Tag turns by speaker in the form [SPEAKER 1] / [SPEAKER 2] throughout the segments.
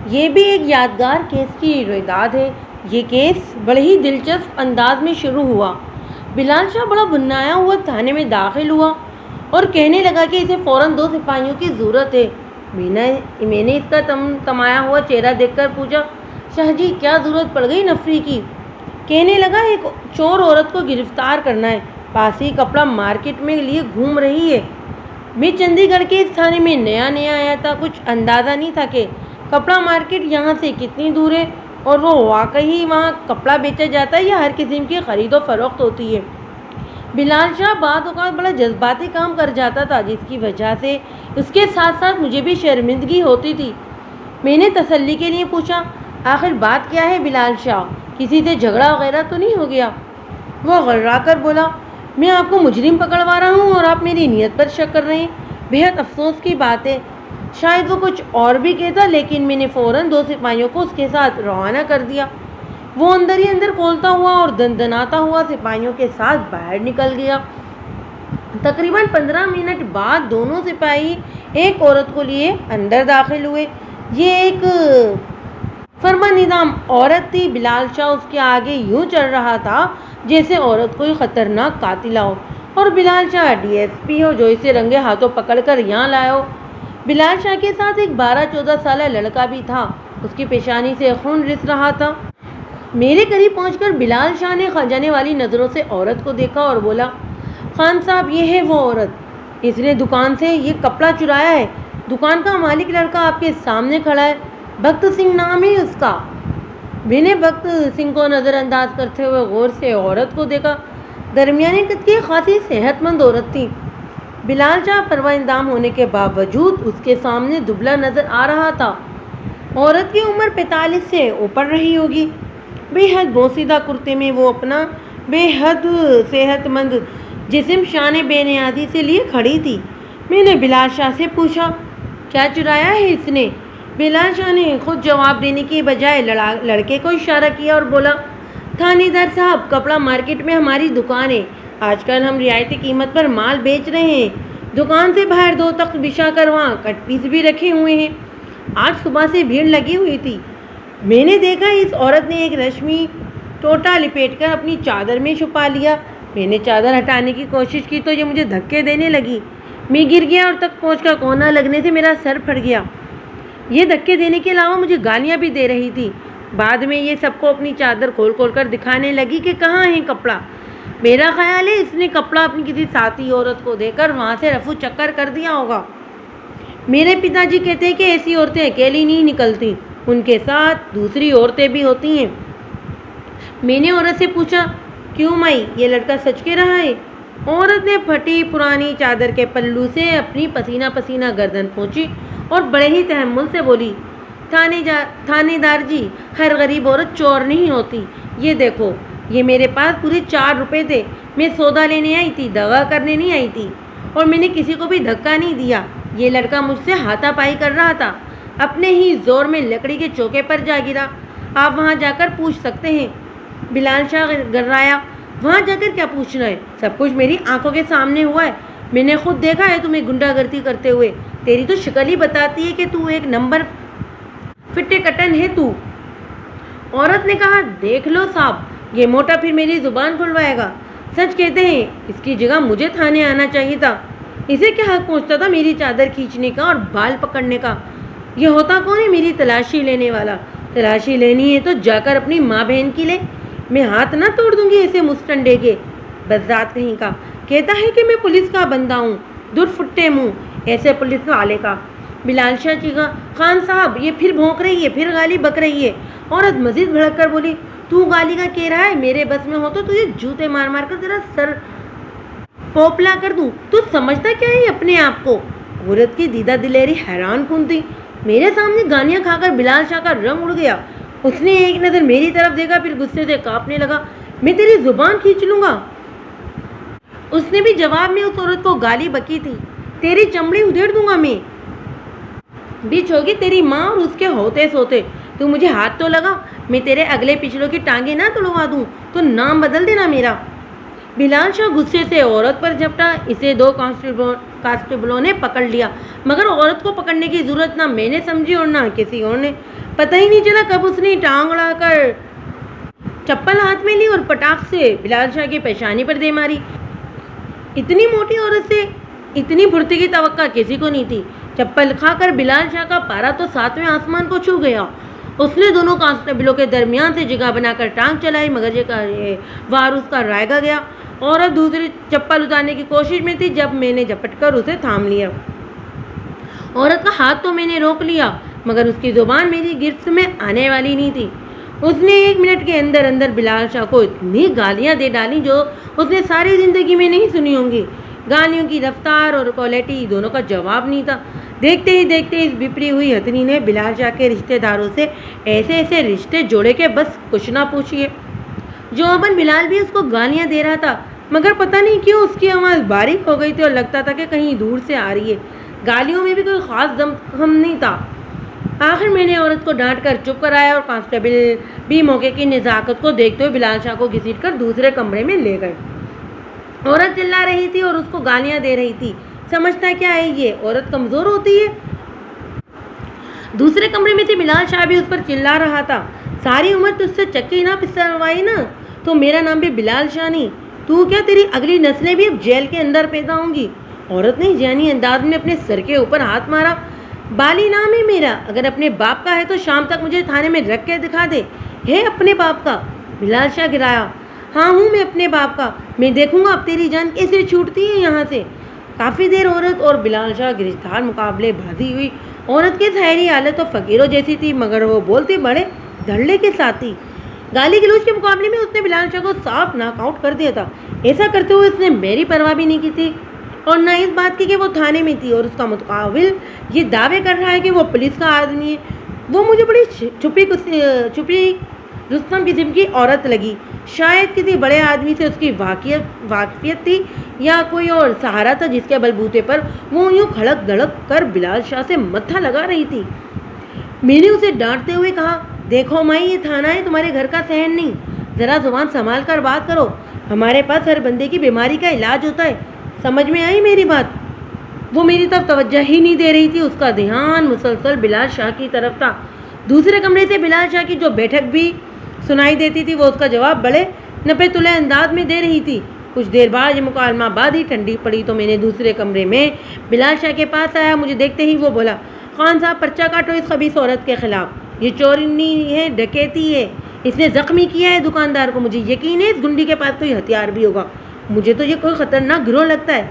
[SPEAKER 1] یہ بھی ایک یادگار کیس کی روایت ہے۔ یہ کیس بڑے ہی دلچسپ انداز میں شروع ہوا۔ بلال شاہ بڑا بنایا ہوا تھانے میں داخل ہوا اور کہنے لگا کہ اسے فوراً 2 سپاہیوں کی ضرورت ہے۔ میں نے اس کا تمایا ہوا چہرہ دیکھ کر پوچھا، شاہ جی کیا ضرورت پڑ گئی نفری کی؟ کہنے لگا، ایک چور عورت کو گرفتار کرنا ہے، پاس ہی کپڑا مارکیٹ میں لیے گھوم رہی ہے۔ میں چندی گڑھ کے اس تھانے میں نیا آیا تھا، کچھ اندازہ نہیں تھا کہ کپڑا مارکیٹ یہاں سے کتنی دور ہے اور وہ واقعی وہاں کپڑا بیچا جاتا ہے یا ہر قسم کی خرید و فروخت ہوتی ہے۔ بلال شاہ بعض اوقات بڑا جذباتی کام کر جاتا تھا، جس کی وجہ سے اس کے ساتھ ساتھ مجھے بھی شرمندگی ہوتی تھی۔ میں نے تسلی کے لیے پوچھا، آخر بات کیا ہے بلال شاہ؟ کسی سے جھگڑا وغیرہ تو نہیں ہو گیا؟ وہ غرا کر بولا، میں آپ کو مجرم پکڑوا رہا ہوں اور آپ میری نیت پر شک کر رہے ہیں۔ بہت افسوس کی بات ہے، شاید وہ کچھ اور بھی کہتا، لیکن میں نے فوراً 2 سپاہیوں کو اس کے ساتھ روانہ کر دیا۔ وہ اندر ہی اندر کھولتا ہوا اور دندناتا ہوا سپاہیوں کے ساتھ باہر نکل گیا۔ تقریباً 15 منٹ بعد دونوں سپاہی ایک عورت کو لیے اندر داخل ہوئے۔ یہ ایک فرما نظام عورت تھی۔ بلال شاہ اس کے آگے یوں چل رہا تھا جیسے عورت کوئی خطرناک قاتلہ ہو اور بلال شاہ DSP ہو جو اسے رنگے ہاتھوں پکڑ کر یہاں لایا ہو۔ بلال شاہ کے ساتھ ایک 12-14 سالہ لڑکا بھی تھا، اس کی پیشانی سے خون رس رہا تھا۔ میرے قریب پہنچ کر بلال شاہ نے کھجانے والی نظروں سے عورت کو دیکھا اور بولا، خان صاحب یہ ہے وہ عورت، اس نے دکان سے یہ کپڑا چرایا ہے۔ دکان کا مالک لڑکا آپ کے سامنے کھڑا ہے، بخت سنگھ نام ہے اس کا۔ میں نے بخت سنگھ کو نظر انداز کرتے ہوئے غور سے عورت کو دیکھا۔ درمیانی قد کی خاصی صحت مند عورت تھی۔ بلال شاہ پروا اندام ہونے کے باوجود اس کے سامنے دبلا نظر آ رہا تھا۔ عورت کی عمر 45 سے اوپر رہی ہوگی۔ بے حد بوسیدہ کرتے میں وہ اپنا بے حد صحت مند جسم شان بے نیازی سے لیے کھڑی تھی۔ میں نے بلال شاہ سے پوچھا، کیا چرایا ہے اس نے؟ بلال شاہ نے خود جواب دینے کی بجائے لڑکے کو اشارہ کیا اور بولا، تھانے دار صاحب، کپڑا مارکیٹ میں ہماری دکان ہے، آج کل ہم رعایتی قیمت پر مال بیچ رہے ہیں۔ دکان سے باہر 2 تخت بچھا کر وہاں کٹ پیس بھی رکھے ہوئے ہیں۔ آج صبح سے بھیڑ لگی ہوئی تھی۔ میں نے دیکھا اس عورت نے ایک ریشمی ٹوٹا لپیٹ کر اپنی چادر میں چھپا لیا۔ میں نے چادر ہٹانے کی کوشش کی تو یہ مجھے دھکے دینے لگی۔ میں گر گیا اور تخت پوچھ کا کونا لگنے سے میرا سر پھٹ گیا۔ یہ دھکے دینے کے علاوہ مجھے گالیاں بھی دے رہی تھی۔ بعد میں یہ سب کو اپنی چادر کھول کھول کر دکھانے لگی کہ کہاں ہے کپڑا۔ میرا خیال ہے اس نے کپڑا اپنی کسی ساتھی عورت کو دے کر وہاں سے رفو چکر کر دیا ہوگا۔ میرے پتا جی کہتے ہیں کہ ایسی عورتیں اکیلی نہیں نکلتی، ان کے ساتھ دوسری عورتیں بھی ہوتی ہیں۔ میں نے عورت سے پوچھا، کیوں مائی، یہ لڑکا سچ کہہ رہا ہے؟ عورت نے پھٹی پرانی چادر کے پلو سے اپنی پسینہ پسینہ گردن پہنچی اور بڑے ہی تحمل سے بولی، تھانے دار جی، ہر غریب عورت چور نہیں ہوتی۔ یہ دیکھو، یہ میرے پاس پورے 4 روپے تھے، میں سودا لینے آئی تھی، دغا کرنے نہیں آئی تھی، اور میں نے کسی کو بھی دھکا نہیں دیا۔ یہ لڑکا مجھ سے ہاتھا پائی کر رہا تھا، اپنے ہی زور میں لکڑی کے چوکے پر جا گرا، آپ وہاں جا کر پوچھ سکتے ہیں۔ بلال شاہ گررایا، وہاں جا کر کیا پوچھنا ہے؟ سب کچھ میری آنکھوں کے سامنے ہوا ہے، میں نے خود دیکھا ہے تمہیں گنڈا گردی کرتے ہوئے، تیری تو شکل ہی بتاتی ہے کہ تو ایک نمبر فٹے کٹن ہے تو۔ عورت نے کہا، دیکھ لو صاحب، یہ موٹا پھر میری زبان کھلوائے گا۔ سچ کہتے ہیں، اس کی جگہ مجھے تھانے آنا چاہیے تھا۔ اسے کیا حق پہنچتا تھا میری چادر کھینچنے کا اور بال پکڑنے کا؟ یہ ہوتا کون ہے میری تلاشی لینے والا؟ تلاشی لینی ہے تو جا کر اپنی ماں بہن کی لے، میں ہاتھ نہ توڑ دوں گی ایسے مستنڈے کے، بذات کہیں کا۔ کہتا ہے کہ میں پولیس کا بندہ ہوں، دور فٹے منہ ایسے پولیس والے کا۔ بلال شاہ چیخا، خان صاحب یہ پھر بھونک رہی ہے، پھر گالی بک رہی ہے۔ عورت مزید بھڑک کر بولی، تو گالی کا کہہ رہا ہے، میرے بس میں ہو تو تجھے جوتے مار مار کر تیرا سر پوپلا کر دوں، تو سمجھتا کیا ہے اپنے آپ کو؟ عورت کی دیدہ دلیری حیران کن تھی۔ میرے سامنے گالیاں کھا کر بلال شاہ کا رنگ اڑ گیا۔ اس نے ایک نظر میری طرف دیکھا، پھر غصے سے کانپنے لگا، میں تیری زبان کھینچ لوں گا۔ اس نے بھی جواب میں اس عورت کو گالی بکی تھی، تیری چمڑی ادھیڑ دوں گا میں، بچ ہوگی تیری ماں اور اس کے ہوتے سوتے۔ تو مجھے ہاتھ تو لگا، میں تیرے اگلے پچھلوں کی ٹانگیں نہ توڑوا دوں تو نام بدل دینا میرا۔ بلال شاہ غصے سے عورت پر جھپٹا. اسے 2 کانسٹیبلوں نے پکڑ لیا، مگر عورت کو پکڑنے کی ضرورت نہ میں نے سمجھی اور نہ کسی اور نے. پتہ ہی نہیں چلا کب اس نے ٹانگ اڑا کر چپل ہاتھ میں لی اور پٹاخ سے بلال شاہ کی پیشانی پر دے ماری. اتنی موٹی عورت سے اتنی پھرتی کی توقع کسی کو نہیں تھی. چپل کھا کر بلال شاہ کا پارا تو 7ویں آسمان کو چھو گیا. اس نے دونوں کانسٹیبلوں کے درمیان سے جگہ بنا کر ٹانگ چلائی، مگر یہ وار اس کا رائگا گیا. عورت دوسری چپل اتارنے کی کوشش میں تھی جب میں نے جھپٹ کر اسے تھام لیا. عورت کا ہاتھ تو میں نے روک لیا، مگر اس کی زبان میری گرفت میں آنے والی نہیں تھی. اس نے 1 منٹ کے اندر اندر بلال شاہ کو اتنی گالیاں دے ڈالی جو اس نے ساری زندگی میں نہیں سنی ہوں گی. گالیوں کی رفتار اور کوالٹی دونوں کا جواب نہیں تھا. دیکھتے ہی دیکھتے اس بپری ہوئی ہتھنی نے بلال شاہ کے رشتہ داروں سے ایسے رشتے جوڑے کہ بس کچھ نہ پوچھیے. جواباً بلال بھی اس کو گالیاں دے رہا تھا، مگر پتہ نہیں کیوں اس کی آواز باریک ہو گئی تھی اور لگتا تھا کہ کہیں دور سے آ رہی ہے. گالیوں میں بھی کوئی خاص دم نہیں تھا. آخر میں نے عورت کو ڈانٹ کر چپ کرایا اور کانسٹیبل بھی موقع کی نزاکت کو دیکھتے ہوئے بلال شاہ کو گھسیٹ کر دوسرے کمرے میں لے گئے. عورت چلا رہی تھی اور اس کو گالیاں دے رہی تھی. سمجھتا کیا ہے یہ عورت کمزور ہوتی ہے. دوسرے کمرے میں تھی بلال شاہ بھی اس پر چلا رہا تھا. ساری عمر تجھ سے چکی نہ پسروائی نا تو میرا نام بھی بلال شاہ نہیں. تو کیا تیری اگلی نسلیں بھی اب جیل کے اندر پیدا ہوں گی. عورت نے جانی انداز میں اپنے سر کے اوپر ہاتھ مارا. بالی نام ہے میرا، اگر اپنے باپ کا ہے تو شام تک مجھے تھانے میں رکھ کے دکھا دے. ہے اپنے باپ کا؟ بلال شاہ گرایا. ہاں ہوں میں اپنے باپ کا. میں دیکھوں گا اب تیری جان کیسے چھوٹتی ہے یہاں سے. کافی دیر عورت اور بلال شاہ گرفتار مقابلے بازی ہوئی. عورت کی ظاہری حالت تو فقیروں جیسی تھی، مگر وہ بولتی بڑے دھڑلے کے ساتھ تھی. گالی گلوچ کے مقابلے میں اس نے بلال شاہ کو صاف ناک آؤٹ کر دیا تھا. ایسا کرتے ہوئے اس نے میری پرواہ بھی نہیں کی تھی اور نہ اس بات کی کہ وہ تھانے میں تھی اور اس کا متقابل یہ دعوے کر رہا ہے کہ وہ پولیس کا آدمی ہے. وہ مجھے بڑی چھپی رستم قسم کی عورت لگی. شاید کسی بڑے آدمی سے اس کی واقفیت تھی یا کوئی اور سہارا تھا جس کے بلبوتے پر وہ یوں کھڑک دھڑک کر بلال شاہ سے متھا لگا رہی تھی. میں نے اسے ڈانٹتے ہوئے کہا، دیکھو مائی یہ تھانہ ہے، تمہارے گھر کا صحن نہیں. ذرا زبان سنبھال کر بات کرو. ہمارے پاس ہر بندے کی بیماری کا علاج ہوتا ہے. سمجھ میں آئی میری بات؟ وہ میری طرف توجہ ہی نہیں دے رہی تھی. اس کا دھیان مسلسل بلال شاہ کی طرف تھا. دوسرے کمرے سے بلال شاہ کی جو بیٹھک بھی سنائی دیتی تھی وہ اس کا جواب بڑے نپے تلے انداز میں دے رہی تھی. کچھ دیر بعد یہ مکالمہ بازی ٹھنڈی پڑی تو میں نے دوسرے کمرے میں بلال شاہ کے پاس آیا. مجھے دیکھتے ہی وہ بولا، خان صاحب پرچہ کاٹو اس خبیث عورت کے خلاف. یہ چوری نہیں ہے، ڈکیتی ہے. اس نے زخمی کیا ہے دکاندار کو. مجھے یقین ہے اس گنڈی کے پاس کوئی ہتھیار بھی ہوگا. مجھے تو یہ کوئی خطرناک گروہ لگتا ہے.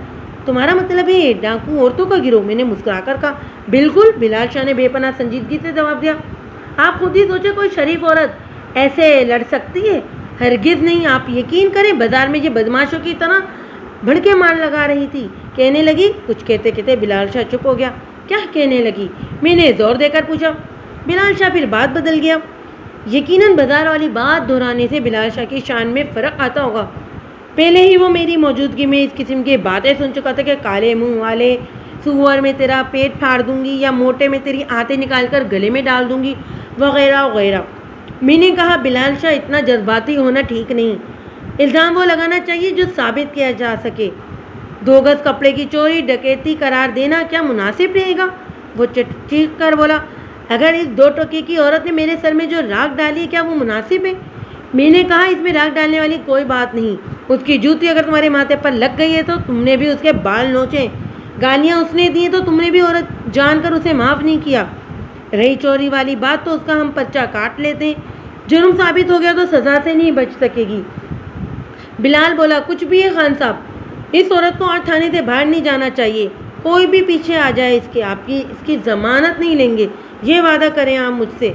[SPEAKER 1] تمہارا مطلب ہے ڈاکو عورتوں کا گروہ؟ میں نے مسکرا کر کہا. بالکل. بلال شاہ نے بے پناہ سنجیدگی سے جواب دیا. آپ خود ہی سوچے کوئی شریف عورت ایسے لڑ سکتی ہے؟ ہرگز نہیں. آپ یقین کریں بازار میں یہ بدماشوں کی طرح بھڑکے مار لگا رہی تھی. کہنے لگی. کچھ کہتے کہتے بلال شاہ چپ ہو گیا. کیا کہنے لگی؟ میں نے زور دے کر پوچھا. بلال شاہ پھر بات بدل گیا. یقیناً بازار والی بات دہرانے سے بلال شاہ کی شان میں فرق آتا ہوگا. پہلے ہی وہ میری موجودگی میں اس قسم کی باتیں سن چکا تھا کہ کالے منہ والے سور میں تیرا پیٹ پھاڑ دوں گی یا موٹے میں تیری آنتیں نکال کر گلے میں ڈال دوں گی وغیرہ وغیرہ. میں نے کہا بلال شاہ اتنا جذباتی ہونا ٹھیک نہیں. الزام وہ لگانا چاہیے جو ثابت کیا جا سکے. 2 گز کپڑے کی چوری ڈکیتی قرار دینا کیا مناسب رہے گا؟ وہ چیخ کر بولا، اگر اس 2 ٹکے کی عورت نے میرے سر میں جو راکھ ڈالی ہے کیا وہ مناسب ہے؟ میں نے کہا اس میں راکھ ڈالنے والی کوئی بات نہیں. اس کی جوتی اگر تمہارے ماتھے پر لگ گئی ہے تو تم نے بھی اس کے بال نوچے. گالیاں اس نے دی ہیں تو تم نے بھی عورت جان کر اسے معاف نہیں کیا. رہی چوری والی بات تو اس کا ہم پرچہ کاٹ لیتے ہیں. جرم ثابت ہو گیا تو سزا سے نہیں بچ سکے گی. بلال بولا، کچھ بھی ہے خان صاحب، اس عورت کو آج تھانے سے باہر نہیں جانا چاہیے. کوئی بھی پیچھے آ جائے آپ کی ضمانت نہیں لیں گے. یہ وعدہ کریں آپ مجھ سے.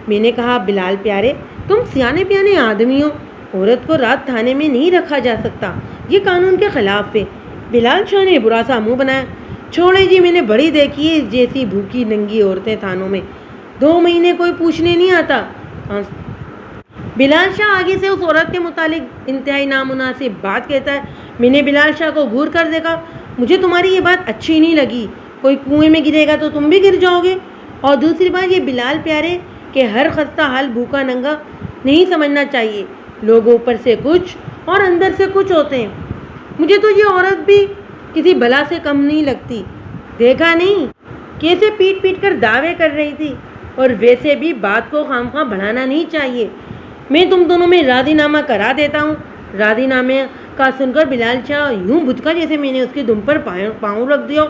[SPEAKER 1] میں نے کہا بلال پیارے تم سیانے پیانے آدمی ہو. عورت کو رات تھانے میں نہیں رکھا جا سکتا. یہ قانون کے خلاف ہے. بلال شاہ نے برا سا منہ بنایا. چھوڑے جی، میں نے بڑی دیکھی ہے اس جیسی بھوکی ننگی عورتیں تھانوں میں. 2 مہینے کوئی پوچھنے نہیں آتا. بلال شاہ آگے سے اس عورت کے متعلق انتہائی نامناسب بات کہتا ہے. میں نے بلال شاہ کو گھور کر دیکھا. مجھے تمہاری یہ بات اچھی نہیں لگی. کوئی کنویں میں گرے گا تو تم بھی گر جاؤ گے. اور دوسری بات یہ بلال پیارے کہ ہر خستہ حال بھوکا ننگا نہیں سمجھنا چاہیے. لوگ اوپر سے کچھ اور اندر سے کچھ ہوتے ہیں۔ مجھے تو یہ عورت بھی کسی بلا سے کم نہیں لگتی۔ دیکھا نہیں کیسے پیٹ پیٹ کر دعوے کر رہی تھی، اور ویسے بھی بات کو خواہ بڑھانا نہیں چاہیے۔ میں تم دونوں میں راضی نامہ کرا دیتا ہوں۔ راضی نامے کا سن کر بلال شاہ یوں بھدکا جیسے میں نے اس کے دم پر پاؤں رکھ دیا۔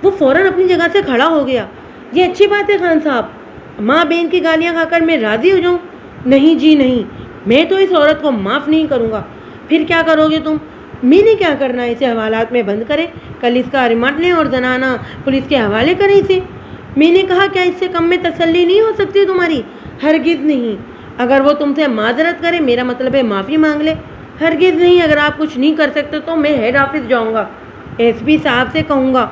[SPEAKER 1] وہ فوراً اپنی جگہ سے کھڑا ہو گیا۔ یہ اچھی بات ہے خان صاحب، ماں بہن کی گالیاں کھا کر میں راضی ہو جاؤں؟ نہیں جی نہیں، میں تو اس عورت کو معاف نہیں کروں گا۔ پھر کیا کرو گے تم؟ میں نے کیا کرنا ہے؟ اسے حوالات میں بند کرے، کل اس کا ریمانڈ لیں اور زنانہ پولیس کے حوالے کریں اسے۔ میں نے کہا کیا اس سے کم میں تسلی نہیں ہو سکتی تمہاری؟ ہرگز نہیں۔ اگر وہ تم سے معذرت کرے، میرا مطلب ہے معافی مانگ لے۔ ہرگز نہیں۔ اگر آپ کچھ نہیں کر سکتے تو میں ہیڈ آفس جاؤں گا، ایس پی صاحب سے کہوں گا۔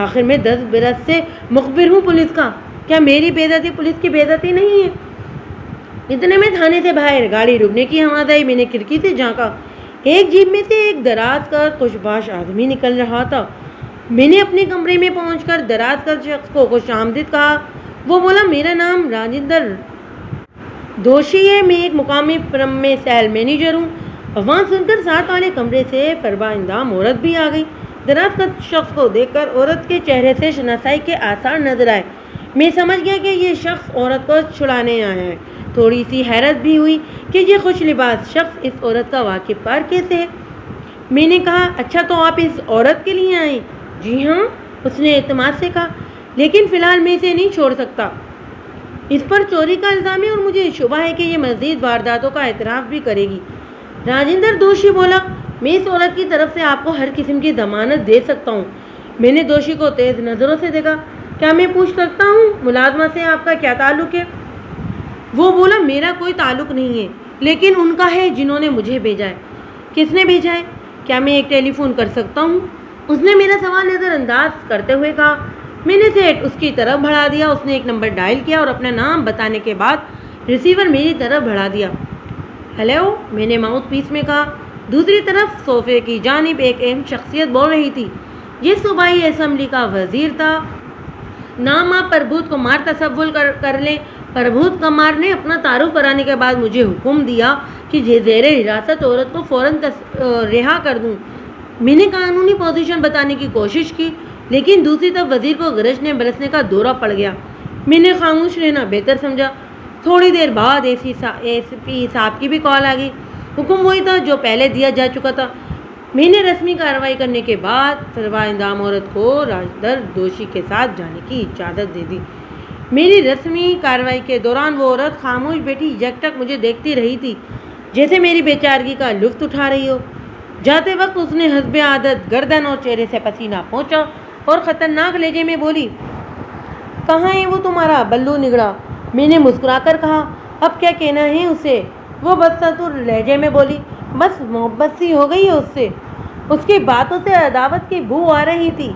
[SPEAKER 1] آخر میں 10 برس سے مخبر ہوں پولیس کا، کیا میری بے عزتی پولیس کی بے عزتی نہیں ہے؟ اتنے میں تھانے سے باہر گاڑی رکنے کی آواز آئی۔ میں نے کھڑکی سے جھانکا، ایک جیب میں سے ایک دراز کا خوشباش آدمی نکل رہا تھا۔ میں نے اپنے کمرے میں پہنچ کر دراز کا شخص کو خوش آمدید کہا۔ وہ بولا، میرا نام راجندر دوشی ہے، میں ایک مقامی فرم میں سیل مینیجر ہوں۔ آواز سن کر ساتھ والے کمرے سے فربا اندام عورت بھی آ گئی۔ دراز کا شخص کو دیکھ کر عورت کے چہرے سے شناسائی کے آثار نظر آئے۔ میں سمجھ گیا کہ یہ شخص عورت کو چھڑانے آیا ہے۔ تھوڑی سی حیرت بھی ہوئی کہ یہ خوش لباس شخص اس عورت کا واقف کار کیسے ہے۔ میں نے کہا، اچھا تو آپ اس عورت کے لیے آئے؟ جی ہاں، اس نے اعتماد سے کہا، لیکن فی الحال میں اسے نہیں چھوڑ سکتا۔ اس پر چوری کا الزام ہے اور مجھے شبہ ہے کہ یہ مزید وارداتوں کا اعتراف بھی کرے گی۔ راجندر دوشی بولا، میں اس عورت کی طرف سے آپ کو ہر قسم کی ضمانت دے سکتا ہوں۔ میں نے دوشی کو تیز نظروں سے دیکھا۔ کیا میں پوچھ سکتا ہوں ملازمہ سے آپ کا کیا تعلق ہے؟ وہ بولا، میرا کوئی تعلق نہیں ہے، لیکن ان کا ہے جنہوں نے مجھے بھیجا ہے۔ کس نے بھیجا ہے؟ کیا میں ایک ٹیلی فون کر سکتا ہوں؟ اس نے میرا سوال نظر انداز کرتے ہوئے کہا۔ میں نے سیٹ اس کی طرف بڑھا دیا۔ اس نے ایک نمبر ڈائل کیا اور اپنا نام بتانے کے بعد ریسیور میری طرف بڑھا دیا۔ ہیلو، میں نے ماؤتھ پیس میں کہا۔ دوسری طرف صوفے کی جانب ایک اہم شخصیت بول رہی تھی۔ یہ صوبائی اسمبلی کا وزیر تھا، نام آپ پربھوت کمار تصور کر لیں۔ پربھوت کمار نے اپنا تعارف کرانے کے بعد مجھے حکم دیا کہ زیر حراست عورت کو فوراً رہا کر دوں۔ میں نے قانونی پوزیشن بتانے کی کوشش کی، لیکن دوسری طرف وزیر کو گرجنے برسنے کا دورہ پڑ گیا۔ میں نے خاموش رہنا بہتر سمجھا۔ تھوڑی دیر بعد ایس پی صاحب کی بھی کال آ گئی۔ حکم وہی تھا جو پہلے دیا جا چکا تھا۔ میں نے رسمی کارروائی کرنے کے بعد فروا اندام عورت کو راجندر دوشی کے ساتھ جانے کی اجازت دے دی۔ میری رسمی کارروائی کے دوران وہ عورت خاموش بیٹھی یکٹک مجھے دیکھتی رہی تھی، جیسے میری بے چارگی کا لطف اٹھا رہی ہو۔ جاتے وقت اس نے حسب عادت گردن اور چہرے سے پسینہ پہنچا اور خطرناک لہجے میں بولی، کہاں ہے وہ تمہارا بلو نگڑا؟ میں نے مسکرا کر کہا، اب کیا کہنا ہے اسے؟ وہ بدستور لہجے میں بولی، بس محبت سی ہو گئی ہے اس سے۔ اس کی باتوں سے عداوت کی بو آ رہی تھی۔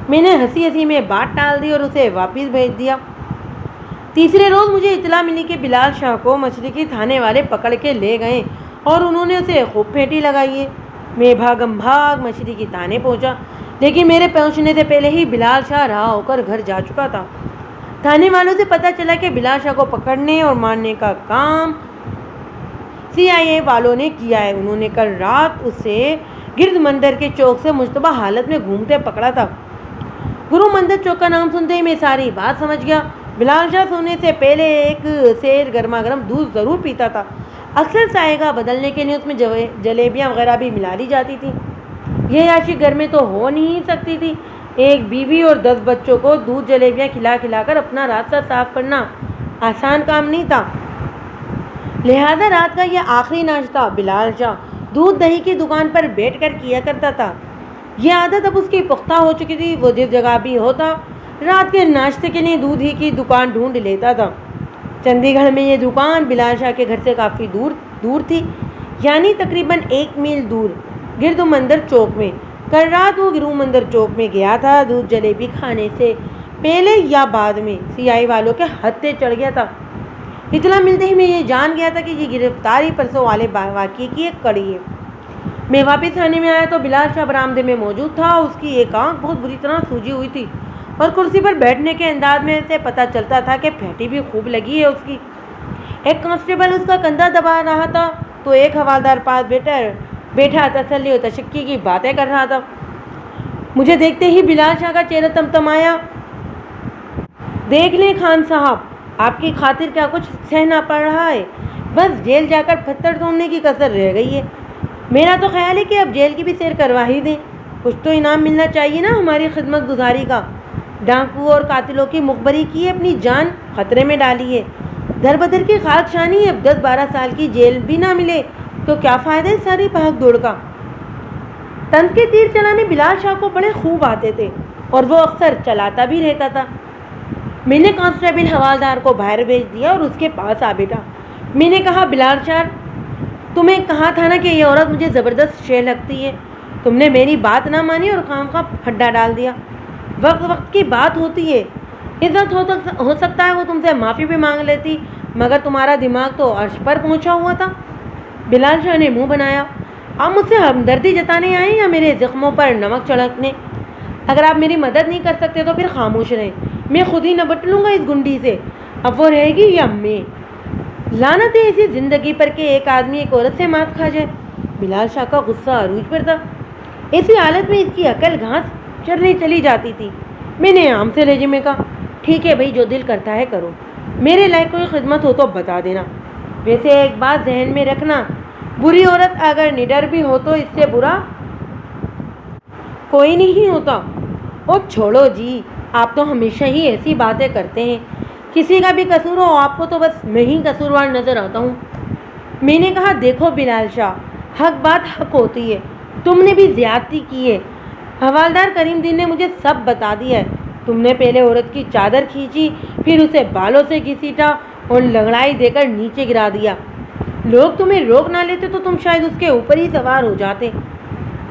[SPEAKER 1] میں نے ہنسی ہنسی میں بات ٹال دی اور اسے واپس بھیج دیا۔ تیسرے روز مجھے اطلاع ملی کہ بلال شاہ کو مشرقی تھانے والے پکڑ کے لے گئے اور انہوں نے اسے خوب پھیٹی لگائی ہے۔ میں بھاگم بھاگ مشرقی تھانے پہنچا، لیکن میرے پہنچنے سے پہلے ہی بلال شاہ رہا ہو کر گھر جا چکا تھا۔ تھانے والوں سے پتہ چلا کہ بلال شاہ کو پکڑنے اور مارنے کا کام CIA والوں نے کیا ہے۔ انہوں نے کل رات اسے گرد مندر کے چوک سے مشتبہ حالت میں گھومتے پکڑا تھا۔ گرو مندر چوک کا نام سنتے ہی میں ساری بات سمجھ گیا۔ بلال شاہ سونے سے پہلے ایک سیر گرما گرم دودھ ضرور پیتا تھا۔ اکثر ذائقہ بدلنے کے لیے اس میں جلیبیاں وغیرہ بھی ملا لی جاتی تھی۔ یہ عیاشی گھر میں تو ہو نہیں سکتی تھی۔ ایک بیوی اور 10 بچوں کو دودھ جلیبیاں کھلا کھلا کر اپنا راستہ صاف کرنا آسان کام نہیں تھا۔ لہذا رات کا یہ آخری ناشتہ بلال شاہ دودھ دہی کی دکان پر بیٹھ کر کیا کرتا تھا۔ یہ عادت اب اس کی پختہ ہو چکی تھی۔ وہ جس جگہ بھی ہوتا رات کے ناشتے کے لیے دودھ ہی کی دکان ڈھونڈ لیتا تھا۔ چندی گڑھ میں یہ دکان بلال شاہ کے گھر سے کافی دور تھی، یعنی تقریباً 1 میل دور، گرد مندر چوک میں۔ کل رات وہ گرو مندر چوک میں گیا تھا۔ دودھ جلیبی کھانے سے پہلے یا بعد میں CIA والوں کے ہتھے چڑھ گیا تھا۔ اطلاع ملتے ہی میں یہ جان گیا تھا کہ یہ گرفتاری پرسوں والے واقعے کی ایک کڑی ہے۔ میں واپس آنے میں آیا تو بلال شاہ برآمدے میں موجود تھا۔ اس کی ایک آنکھ بہت بری طرح سوجی ہوئی تھی اور کرسی پر بیٹھنے کے انداز میں سے پتہ چلتا تھا کہ پھیٹی بھی خوب لگی ہے اس کی۔ ایک کانسٹیبل اس کا کندھا دبا رہا تھا تو ایک حوالدار پاس بیٹھا بیٹھا تسلی و تشکی کی باتیں کر رہا تھا۔ مجھے دیکھتے ہی بلال شاہ کا چہرہ تمتمایا۔ دیکھ لیں خان صاحب، آپ کی خاطر کیا کچھ سہنا پڑ رہا ہے، بس جیل جا کر پتھر توڑنے کی کسر رہ گئی ہے۔ میرا تو خیال ہے کہ اب جیل کی بھی سیر کروا ہی دیں، کچھ تو انعام ملنا چاہیے نا ہماری خدمت گزاری کا۔ ڈاکو اور قاتلوں کی مخبری کی ہے، اپنی جان خطرے میں ڈالی ہے، در بدر کی خاک شانی، اب 10-12 سال کی جیل بھی نہ ملے تو کیا فائدہ اس ساری بھاگ دوڑ کا۔ طنز کے تیر چلانے بلال شاہ کو بڑے خوب آتے تھے اور وہ اکثر چلاتا بھی رہتا تھا۔ میں نے کانسٹیبل حوالدار کو باہر بھیج دیا اور اس کے پاس آ بیٹھا۔ میں نے کہا، بلال شاہ، تمہیں کہا تھا نا کہ یہ عورت مجھے زبردست شے لگتی ہے، تم نے میری بات نہ مانی اور خام خواہ پھڈا ڈال دیا۔ وقت وقت کی بات ہوتی ہے، عزت ہو سکتا ہے وہ تم سے معافی بھی مانگ لیتی، مگر تمہارا دماغ تو عرش پر پہنچا ہوا تھا۔ بلال شاہ نے منہ بنایا۔ آپ مجھ سے ہمدردی جتانے آئے یا میرے زخموں پر نمک چھڑکنے؟ اگر آپ میری مدد نہیں کر سکتے تو پھر خاموش رہیں، میں خود ہی نبٹ لوں گا اس گنڈی سے، اب وہ رہے گی یا میں۔ لعنت ہے ایسی زندگی پر کہ ایک آدمی ایک عورت سے مات کھا جائے۔ بلال شاہ کا غصہ عروج پر تھا۔ ایسی حالت میں اس کی عقل گھاس چرنے چلی جاتی تھی۔ میں نے عام سے لہجے میں کہا، ٹھیک ہے بھائی، جو دل کرتا ہے کرو، میرے لائق کوئی خدمت ہو تو بتا دینا۔ ویسے ایک بات ذہن میں رکھنا، بری عورت اگر نڈر بھی ہو تو اس سے برا کوئی نہیں ہوتا۔ اور چھوڑو جی، آپ تو ہمیشہ ہی ایسی باتیں کرتے ہیں، کسی کا بھی قصور ہو آپ کو تو بس میں ہی قصوروار نظر آتا ہوں۔ میں نے کہا، دیکھو بلال شاہ، حق بات حق ہوتی ہے، تم نے بھی زیادتی کی ہے۔ حوالدار کریم دین نے مجھے سب بتا دیا ہے۔ تم نے پہلے عورت کی چادر کھینچی، پھر اسے بالوں سے گھسیٹا اور لنگڑائی دے کر نیچے گرا دیا۔ لوگ تمہیں روک نہ لیتے تو تم شاید اس کے اوپر ہی سوار ہو جاتے۔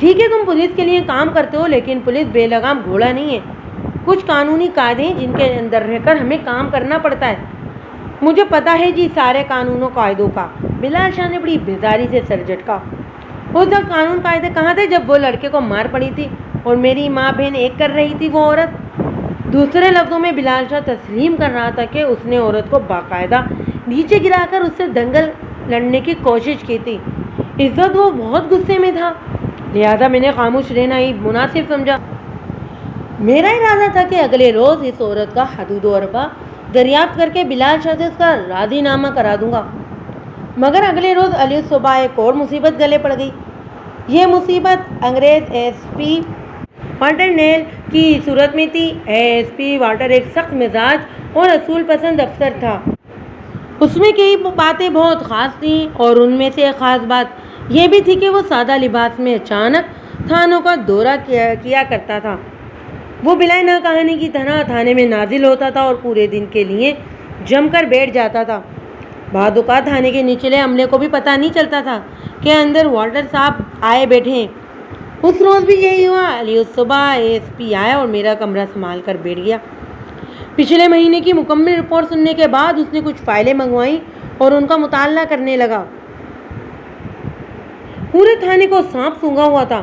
[SPEAKER 1] ٹھیک ہے، تم پولیس کے لیے کام کرتے ہو، لیکن پولیس بے لگام گھوڑا نہیں ہے۔ کچھ قانونی قاعدے ہیں جن کے اندر رہ کر ہمیں کام کرنا پڑتا ہے۔ مجھے پتا ہے جی سارے قانونوں قاعدوں کا۔ بلال شاہ نے بڑی بیزاری سے سر جھٹکا۔ اس وقت قانون قاعدے کہاں تھے جب وہ لڑکے کو مار پڑی تھی اور میری ماں بہن ایک کر رہی تھی وہ عورت۔ دوسرے لفظوں میں بلال شاہ تسلیم کر رہا تھا کہ اس نے عورت کو باقاعدہ نیچے گرا کر اس سے دنگل لڑنے کی کوشش کی تھی۔ اس وقت وہ بہت غصے میں تھا، لہذا میں نے خاموش رہنا ہی مناسب سمجھا۔ میرا ارادہ تھا کہ اگلے روز اس عورت کا حدود و اربا دریافت کر کے بلال شاہ سے اس کا راضی نامہ کرا دوں گا، مگر اگلے روز علی صبح ایک اور مصیبت گلے پڑ گئی۔ یہ مصیبت انگریز ایس پی واٹر نیل کی صورت میں تھی۔ ایس پی واٹر ایک سخت مزاج اور اصول پسند افسر تھا۔ اس میں کئی باتیں بہت خاص تھیں اور ان میں سے ایک خاص بات یہ بھی تھی کہ وہ سادہ لباس میں اچانک تھانوں کا دورہ کیا کرتا تھا۔ وہ بلائے نہ کہانی کی طرح تھانے میں نازل ہوتا تھا اور پورے دن کے لیے جم کر بیٹھ جاتا تھا۔ بعض اوقات تھانے کے نچلے عملے کو بھی پتہ نہیں چلتا تھا کہ اندر واٹر صاحب آئے بیٹھے ہیں۔ اس روز بھی یہی ہوا۔ علی صبح ایس پی آیا اور میرا کمرہ سنبھال کر بیٹھ گیا۔ پچھلے مہینے کی مکمل رپورٹ سننے کے بعد اس نے کچھ فائلیں منگوائیں اور ان کا مطالعہ کرنے لگا۔ پورے تھانے کو سانپ سونگھا ہوا تھا۔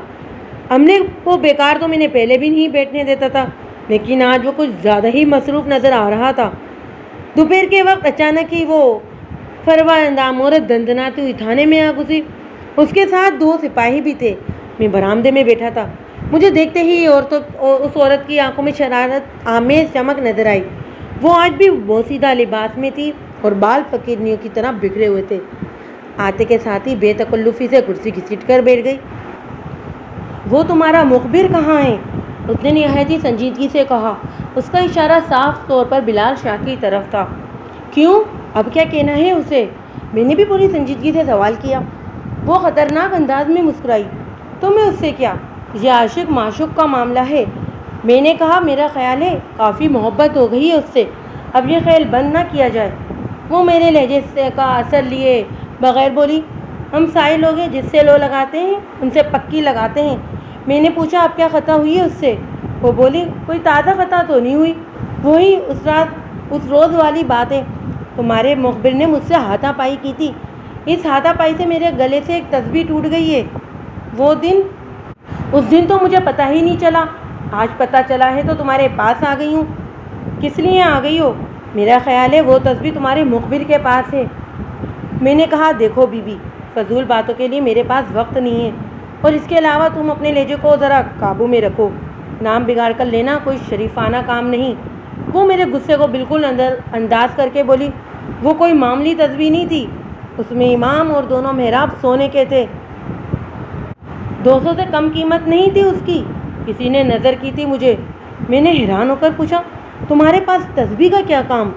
[SPEAKER 1] عملے کو بیکار تو میں نے پہلے بھی نہیں بیٹھنے دیتا تھا، لیکن آج وہ کچھ زیادہ ہی مصروف نظر آ رہا تھا۔ دوپہر کے وقت اچانک ہی وہ فروا اندام عورت دندناتی ہوئی تھانے میں آ گھسی۔ اس کے ساتھ 2 سپاہی بھی تھے۔ میں برآمدے میں بیٹھا تھا۔ مجھے دیکھتے ہی اس عورت کی آنکھوں میں شرارت آمیز چمک نظر آئی۔ وہ آج بھی بوسیدہ لباس میں تھی اور بال فقیرنیوں کی طرح بکھرے ہوئے تھے۔ آتے کے ساتھ ہی بے تکلفی سے کرسی گھسیٹ کر بیٹھ گئی۔ وہ تمہارا مخبر کہاں ہے؟ اس نے نہایت ہی سنجیدگی سے کہا۔ اس کا اشارہ صاف طور پر بلال شاہ کی طرف تھا۔ کیوں؟ اب کیا کہنا ہے اسے؟ میں نے بھی پوری سنجیدگی سے سوال کیا۔ وہ خطرناک انداز میں مسکرائی۔ تو میں اس سے کیا؟ یہ عاشق معشوق کا معاملہ ہے۔ میں نے کہا، میرا خیال ہے کافی محبت ہو گئی ہے اس سے، اب یہ خیال بند نہ کیا جائے۔ وہ میرے لہجے سے کا اثر لیے بغیر بولی، ہم سائے لوگ ہیں جس سے لو لگاتے ہیں ان سے پکی لگاتے ہیں۔ میں نے پوچھا، اب کیا خطا ہوئی ہے اس سے؟ وہ بولی، کوئی تازہ خطا تو نہیں ہوئی، وہی اس روز والی بات ہے۔ تمہارے مخبر نے مجھ سے ہاتھا پائی کی تھی، اس ہاتھا پائی سے میرے گلے سے ایک تسبیح ٹوٹ گئی ہے۔ اس دن تو مجھے پتہ ہی نہیں چلا، آج پتہ چلا ہے تو تمہارے پاس آ گئی ہوں۔ کس لیے آ گئی ہو؟ میرا خیال ہے وہ تسبیح تمہارے مخبر کے پاس ہے۔ میں نے کہا، دیکھو بی بی، فضول باتوں کے لیے میرے پاس وقت نہیں ہے۔ اور اس کے علاوہ تم اپنے لہجے کو ذرا قابو میں رکھو، نام بگاڑ کر لینا کوئی شریفانہ کام نہیں۔ وہ میرے غصے کو بالکل انداز کر کے بولی، وہ کوئی معمولی تسبیح نہیں تھی، اس میں امام اور دونوں محراب سونے کے تھے، 200 سے کم قیمت نہیں تھی اس کی، کسی نے نظر کی تھی مجھے۔ میں نے حیران ہو کر پوچھا، تمہارے پاس تسبیح کا کیا کام؟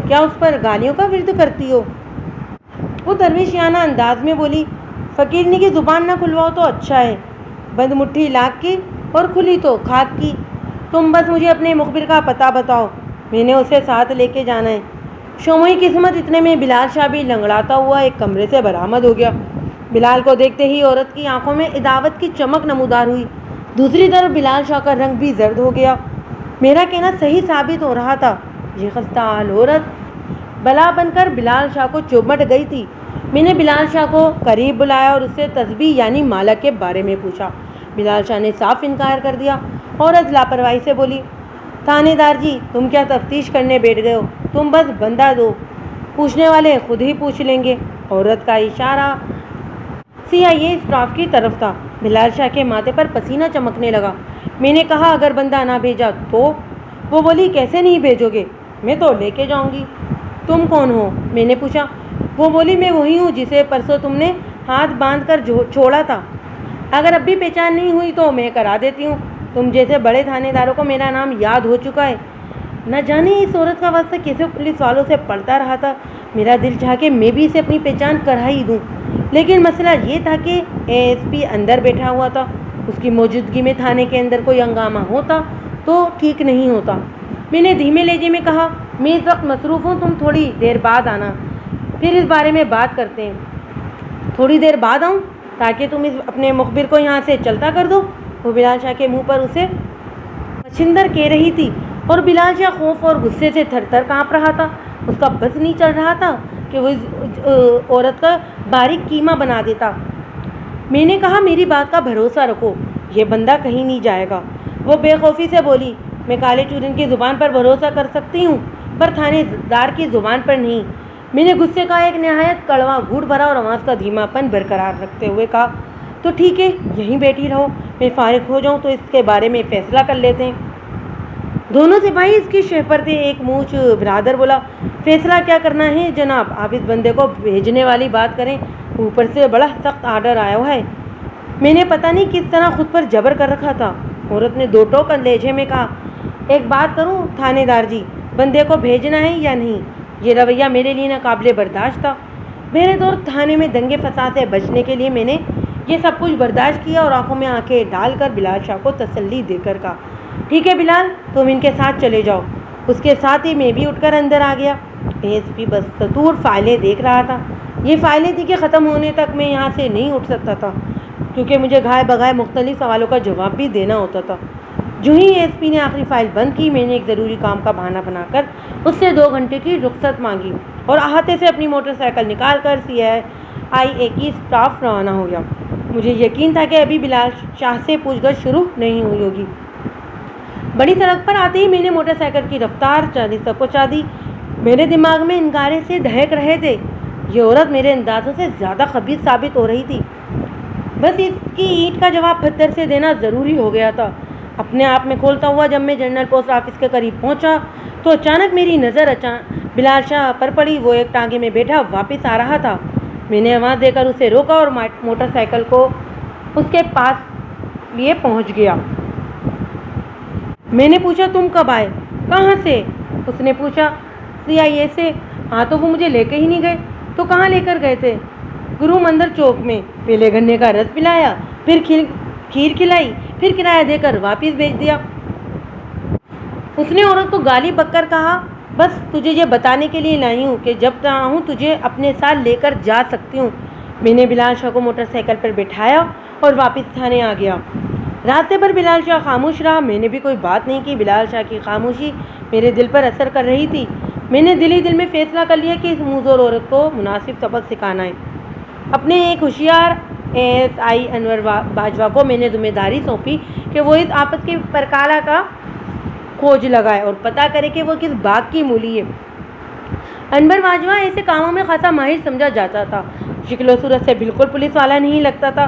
[SPEAKER 1] کیا اس پر گالیوں کا ورد کرتی ہو؟ وہ درویشیانہ انداز میں بولی، فقیرنی کی زبان نہ کھلواؤ تو اچھا ہے، بند مٹھی لاکھ کی اور کھلی تو خاک کی۔ تم بس مجھے اپنے مخبر کا پتہ بتاؤ، میں نے اسے ساتھ لے کے جانا ہے۔ شوموئی قسمت اتنے میں بلال شاہ بھی لنگڑاتا ہوا ایک کمرے سے برآمد ہو گیا۔ بلال کو دیکھتے ہی عورت کی آنکھوں میں عداوت کی چمک نمودار ہوئی۔ دوسری طرف بلال شاہ کا رنگ بھی زرد ہو گیا۔ میرا کہنا صحیح ثابت ہو رہا تھا، یہ خستہ حال عورت بلا بن کر بلال شاہ کو چمٹ گئی تھی۔ میں نے بلال شاہ کو قریب بلایا اور اس سے تسبیح یعنی مالا کے بارے میں پوچھا۔ بلال شاہ نے صاف انکار کر دیا۔ عورت لاپرواہی سے بولی، تھانے دار جی، تم کیا تفتیش کرنے بیٹھ گئے ہو؟ تم بس بندہ دو، پوچھنے والے خود ہی پوچھ لیں گے۔ عورت کا اشارہ CIA اسٹاف کی طرف تھا۔ بلال شاہ کے ماتھے پر پسینہ چمکنے لگا۔ میں نے کہا، اگر بندہ نہ بھیجا تو؟ وہ بولی، کیسے نہیں بھیجو گے؟ میں تو لے کے جاؤں گی۔ تم کون ہو؟ میں نے پوچھا۔ وہ بولی، میں وہی ہوں جسے پرسوں تم نے ہاتھ باندھ کر چھوڑا تھا۔ اگر اب بھی پہچان نہیں ہوئی تو میں کرا دیتی ہوں، تم جیسے بڑے تھانے داروں کو میرا نام یاد ہو چکا ہے۔ نہ جانے اس عورت کا واسطہ کیسے پولیس والوں سے پڑتا رہا تھا۔ میرا دل چاہا کہ میں بھی اسے اپنی پہچان کرا ہی دوں، لیکن مسئلہ یہ تھا کہ ASP اندر بیٹھا ہوا تھا، اس کی موجودگی میں تھانے کے اندر کوئی ہنگامہ ہوتا تو ٹھیک نہیں ہوتا۔ میں نے دھیمے لہجے میں کہا، میں اس وقت مصروف ہوں، تم تھوڑی دیر بعد آنا، پھر اس بارے میں بات کرتے ہیں۔ تھوڑی دیر بعد آؤں تاکہ تم اپنے مخبر کو یہاں سے چلتا کر دو؟ وہ بلال شاہ کے منہ پر اسے مچھندر کہہ رہی تھی اور بلال شاہ خوف اور غصے سے تھر تھر کانپ رہا تھا۔ اس کا بس نہیں چل رہا تھا کہ وہ اس عورت کا باریک قیمہ بنا دیتا۔ میں نے کہا، میری بات کا بھروسہ رکھو، یہ بندہ کہیں نہیں جائے گا۔ وہ بے خوفی سے بولی، میں کالے چورن کی زبان پر بھروسہ کر سکتی ہوں پر تھانے دار کی زبان پر نہیں۔ میں نے غصے کا ایک نہایت کڑوا گھونٹ بھرا اور آواز کا دھیما پن برقرار رکھتے ہوئے کہا، تو ٹھیک ہے، یہیں بیٹھی رہو، میں فارغ ہو جاؤں تو اس کے بارے میں فیصلہ کر لیتے ہیں۔ دونوں سپاہی اس کی شہ پر تھے۔ ایک مونچھ برادر بولا، فیصلہ کیا کرنا ہے جناب، آپ اس بندے کو بھیجنے والی بات کریں، اوپر سے بڑا سخت آرڈر آیا ہوا ہے۔ میں نے پتہ نہیں کس طرح خود پر جبر کر رکھا تھا۔ عورت نے دو ٹوک لہجے میں کہا، ایک بات کروں تھانے دار جی، بندے کو بھیجنا ہے یا نہیں؟ یہ رویہ میرے لیے ناقابل برداشت تھا۔ میرے دور تھانے میں دنگے فساد سے بچنے کے لیے میں نے یہ سب کچھ برداشت کیا اور آنکھوں میں آنکھیں ڈال کر بلال شاہ کو تسلی دے کر کہا، ٹھیک ہے بلال، تم ان کے ساتھ چلے جاؤ۔ اس کے ساتھ ہی میں بھی اٹھ کر اندر آ گیا۔ ASP بس سطور فائلیں دیکھ رہا تھا۔ یہ فائلیں تھی کہ ختم ہونے تک میں یہاں سے نہیں اٹھ سکتا تھا، کیونکہ مجھے گھائے بغائے مختلف سوالوں کا جواب بھی دینا ہوتا تھا۔ جو ہی ASP نے آخری فائل بند کی، میں نے ایک ضروری کام کا بہانہ بنا کر اس سے 2 گھنٹے کی رخصت مانگی اور احاطے سے اپنی موٹر سائیکل نکال کر CIA کی اسٹاف روانہ ہو گیا۔ مجھے یقین تھا کہ ابھی بلال شاہ سے پوچھ گچھ شروع نہیں ہوئی ہوگی۔ بڑی سڑک پر آتے ہی میں نے موٹر سائیکل کی رفتار 40 تک پہنچا دی۔ میرے دماغ میں انگارے سے دہک رہے تھے، یہ عورت میرے اندازوں سے زیادہ خبیث ثابت ہو رہی تھی۔ بس اس کی اینٹ کا جواب پتھر سے دینا ضروری ہو گیا تھا۔ اپنے آپ میں کھولتا ہوا جب میں جنرل پوسٹ آفس کے قریب پہنچا تو اچانک میری نظر بلال شاہ پر پڑی۔ وہ ایک ٹانگے میں بیٹھا واپس آ رہا تھا۔ میں نے آواز دے کر اسے روکا اور موٹر سائیکل کو اس کے پاس لیے پہنچ گیا۔ میں نے پوچھا، تم کب آئے؟ کہاں سے؟ اس نے پوچھا۔ CIA سے۔ ہاں تو وہ مجھے لے کے ہی نہیں گئے؟ تو کہاں لے کر گئے تھے؟ گرو مندر چوک میں، پہلے گنے کا رس پلایا، پھر کھیر کھلائی، پھر کرایہ دے کر واپس بھیج دیا۔ اس نے عورت کو گالی بک کر کہا، بس تجھے یہ بتانے کے لیے لائی ہوں کہ جب چاہوں تجھے اپنے ساتھ لے کر جا سکتی ہوں۔ میں نے بلال شاہ کو موٹر سائیکل پر بٹھایا اور واپس تھانے آ گیا۔ راستے پر بلال شاہ خاموش رہا۔ میں نے بھی کوئی بات نہیں کی۔ بلال شاہ کی خاموشی میرے دل پر اثر کر رہی تھی۔ میں نے دل ہی دل میں فیصلہ کر لیا کہ اس موزور عورت کو مناسب سبق سکھانا ہے۔ اپنے ایک ہوشیار ASI انور باجوہ کو میں نے ذمہ داری سونپی کہ وہ اس آپت کے پرکالہ کا کھوج لگائے اور پتہ کرے کہ وہ کس باغ کی مولی ہے۔ انور باجوہ ایسے کاموں میں خاصا ماہر سمجھا جاتا تھا۔ شکل و صورت سے بالکل پولیس والا نہیں لگتا تھا۔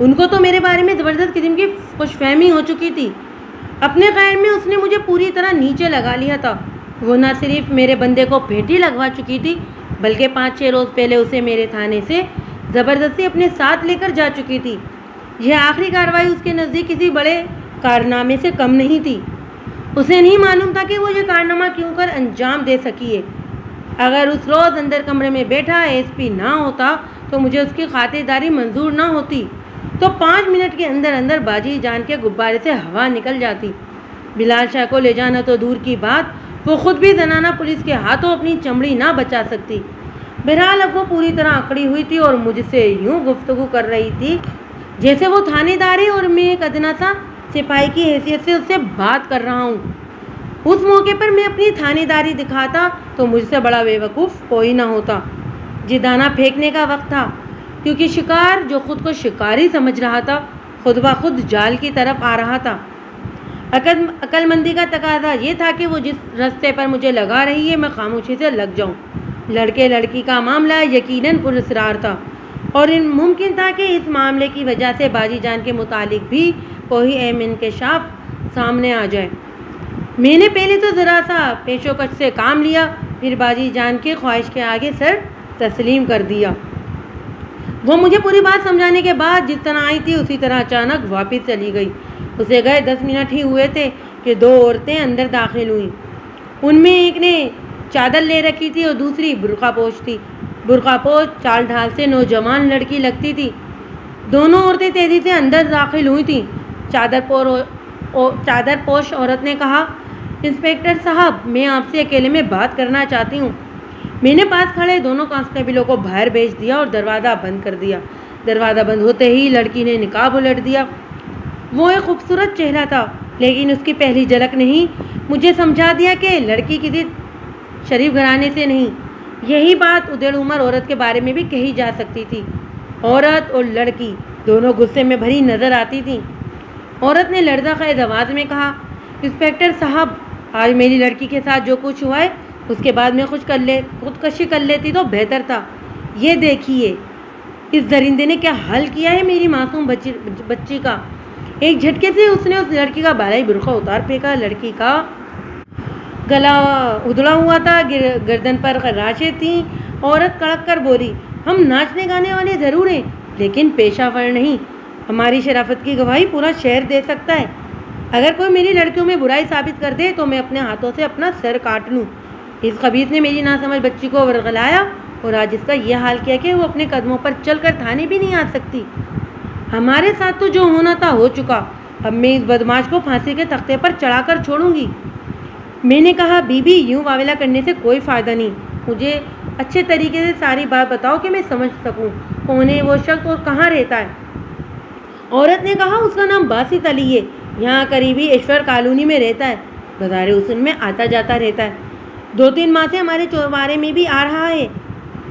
[SPEAKER 1] ان کو تو میرے بارے میں زبردست قسم کی خوش فہمی ہو چکی تھی۔ اپنے خیر میں اس نے مجھے پوری طرح نیچے لگا لیا تھا۔ وہ نہ صرف میرے بندے کو پھیٹی لگوا چکی تھی بلکہ 5-6 روز پہلے اسے میرے تھانے سے زبردستی اپنے ساتھ لے کر جا چکی تھی۔ یہ آخری کارروائی اس کے نزدیک کسی بڑے کارنامے سے کم نہیں تھی۔ اسے نہیں معلوم تھا کہ وہ یہ کارنامہ کیوں کر انجام دے سکی ہے۔ اگر اس روز اندر کمرے میں بیٹھا SP نہ ہوتا تو مجھے اس کی خاطرداری منظور نہ ہوتی تو 5 منٹ کے اندر اندر باجی جان کے غبارے سے ہوا نکل جاتی۔ بلال شاہ کو لے جانا تو دور کی بات، وہ خود بھی زنانہ پولیس کے ہاتھوں اپنی چمڑی نہ بچا سکتی۔ بہرحال اب وہ پوری طرح اکڑی ہوئی تھی اور مجھ سے یوں گفتگو کر رہی تھی جیسے وہ تھانے دار ہے اور میں ایک ادنا سا سپاہی کی حیثیت سے اس سے بات کر رہا ہوں۔ اس موقع پر میں اپنی تھانے داری دکھاتا تو مجھ سے بڑا بے وقوف کوئی نہ ہوتا۔ جدانہ پھینکنے کا وقت تھا کیونکہ شکار جو خود کو شکاری سمجھ رہا تھا خود بخود جال کی طرف آ رہا تھا۔ عقل مندی کا تقاضا یہ تھا کہ وہ جس رستے پر مجھے لگا رہی ہے میں خاموشی سے لگ جاؤں۔ لڑکے لڑکی کا معاملہ یقیناً پراسرار تھا اور ممکن تھا کہ اس معاملے کی وجہ سے باجی جان کے متعلق بھی کوئی اہم انکشاف سامنے آ جائے۔ میں نے پہلے تو ذرا سا پیش و کش سے کام لیا، پھر باجی جان کی خواہش کے آگے سر تسلیم کر دیا۔ وہ مجھے پوری بات سمجھانے کے بعد جس طرح آئی تھی اسی طرح اچانک واپس چلی گئی۔ اسے گئے 10 منٹ ہی ہوئے تھے کہ 2 عورتیں اندر داخل ہوئیں۔ ان میں ایک نے چادر لے رکھی تھی اور دوسری برقع پوش تھی۔ برقع پوش چال ڈھال سے نوجوان لڑکی لگتی تھی۔ دونوں عورتیں تیزی سے اندر داخل ہوئی تھیں۔ چادر پوش عورت نے کہا، انسپکٹر صاحب میں آپ سے اکیلے میں بات کرنا چاہتی ہوں۔ میں نے پاس کھڑے دونوں کانسٹیبلوں کو باہر بھیج دیا اور دروازہ بند کر دیا۔ دروازہ بند ہوتے ہی لڑکی نے نقاب الٹ دیا۔ وہ ایک خوبصورت چہرہ تھا لیکن اس کی پہلی جھلک نہیں مجھے سمجھا دیا کہ لڑکی کسی شریف گھرانے سے نہیں۔ یہی بات ادھیڑ عمر عورت کے بارے میں بھی کہی جا سکتی تھی۔ عورت اور لڑکی دونوں غصے میں بھری نظر آتی تھیں۔ عورت نے لرزہ خیز آواز میں کہا، انسپکٹر صاحب آج میری لڑکی کے ساتھ جو کچھ ہوا ہے اس کے بعد میں خودکشی کر لیتی تو بہتر تھا۔ یہ دیکھیے اس درندے نے کیا حل کیا ہے میری معصوم بچی کا۔ ایک جھٹکے سے اس نے اس لڑکی کا بالائی برقع اتار پھینکا۔ لڑکی کا گلا ادھڑا ہوا تھا، گردن پر خراشیں تھیں۔ عورت کڑک کر بولی، ہم ناچنے گانے والے ضرور ہیں لیکن پیشہ ور نہیں۔ ہماری شرافت کی گواہی پورا شہر دے سکتا ہے۔ اگر کوئی میری لڑکیوں میں برائی ثابت کر دے تو میں اپنے ہاتھوں سے اپنا سر کاٹ لوں۔ اس خبیث نے میری ناسمجھ بچی کو ورغلایا اور آج اس کا یہ حال کیا کہ وہ اپنے قدموں پر چل کر تھانے بھی نہیں آ سکتی۔ ہمارے ساتھ تو جو ہونا تھا ہو چکا، اب میں اس بدمعاش کو پھانسی کے تختے پر چڑھا کر چھوڑوں گی۔ میں نے کہا، بی بی یوں واویلا کرنے سے کوئی فائدہ نہیں، مجھے اچھے طریقے سے ساری بات بتاؤ کہ میں سمجھ سکوں کون ہے وہ شخص اور کہاں رہتا ہے۔ عورت نے کہا، اس کا نام باسط علی ہے، یہاں قریبی ایشور کالونی میں رہتا ہے، بازار حسن میں آتا جاتا رہتا ہے، 2-3 ماہ سے ہمارے چوبارے میں بھی آ رہا ہے۔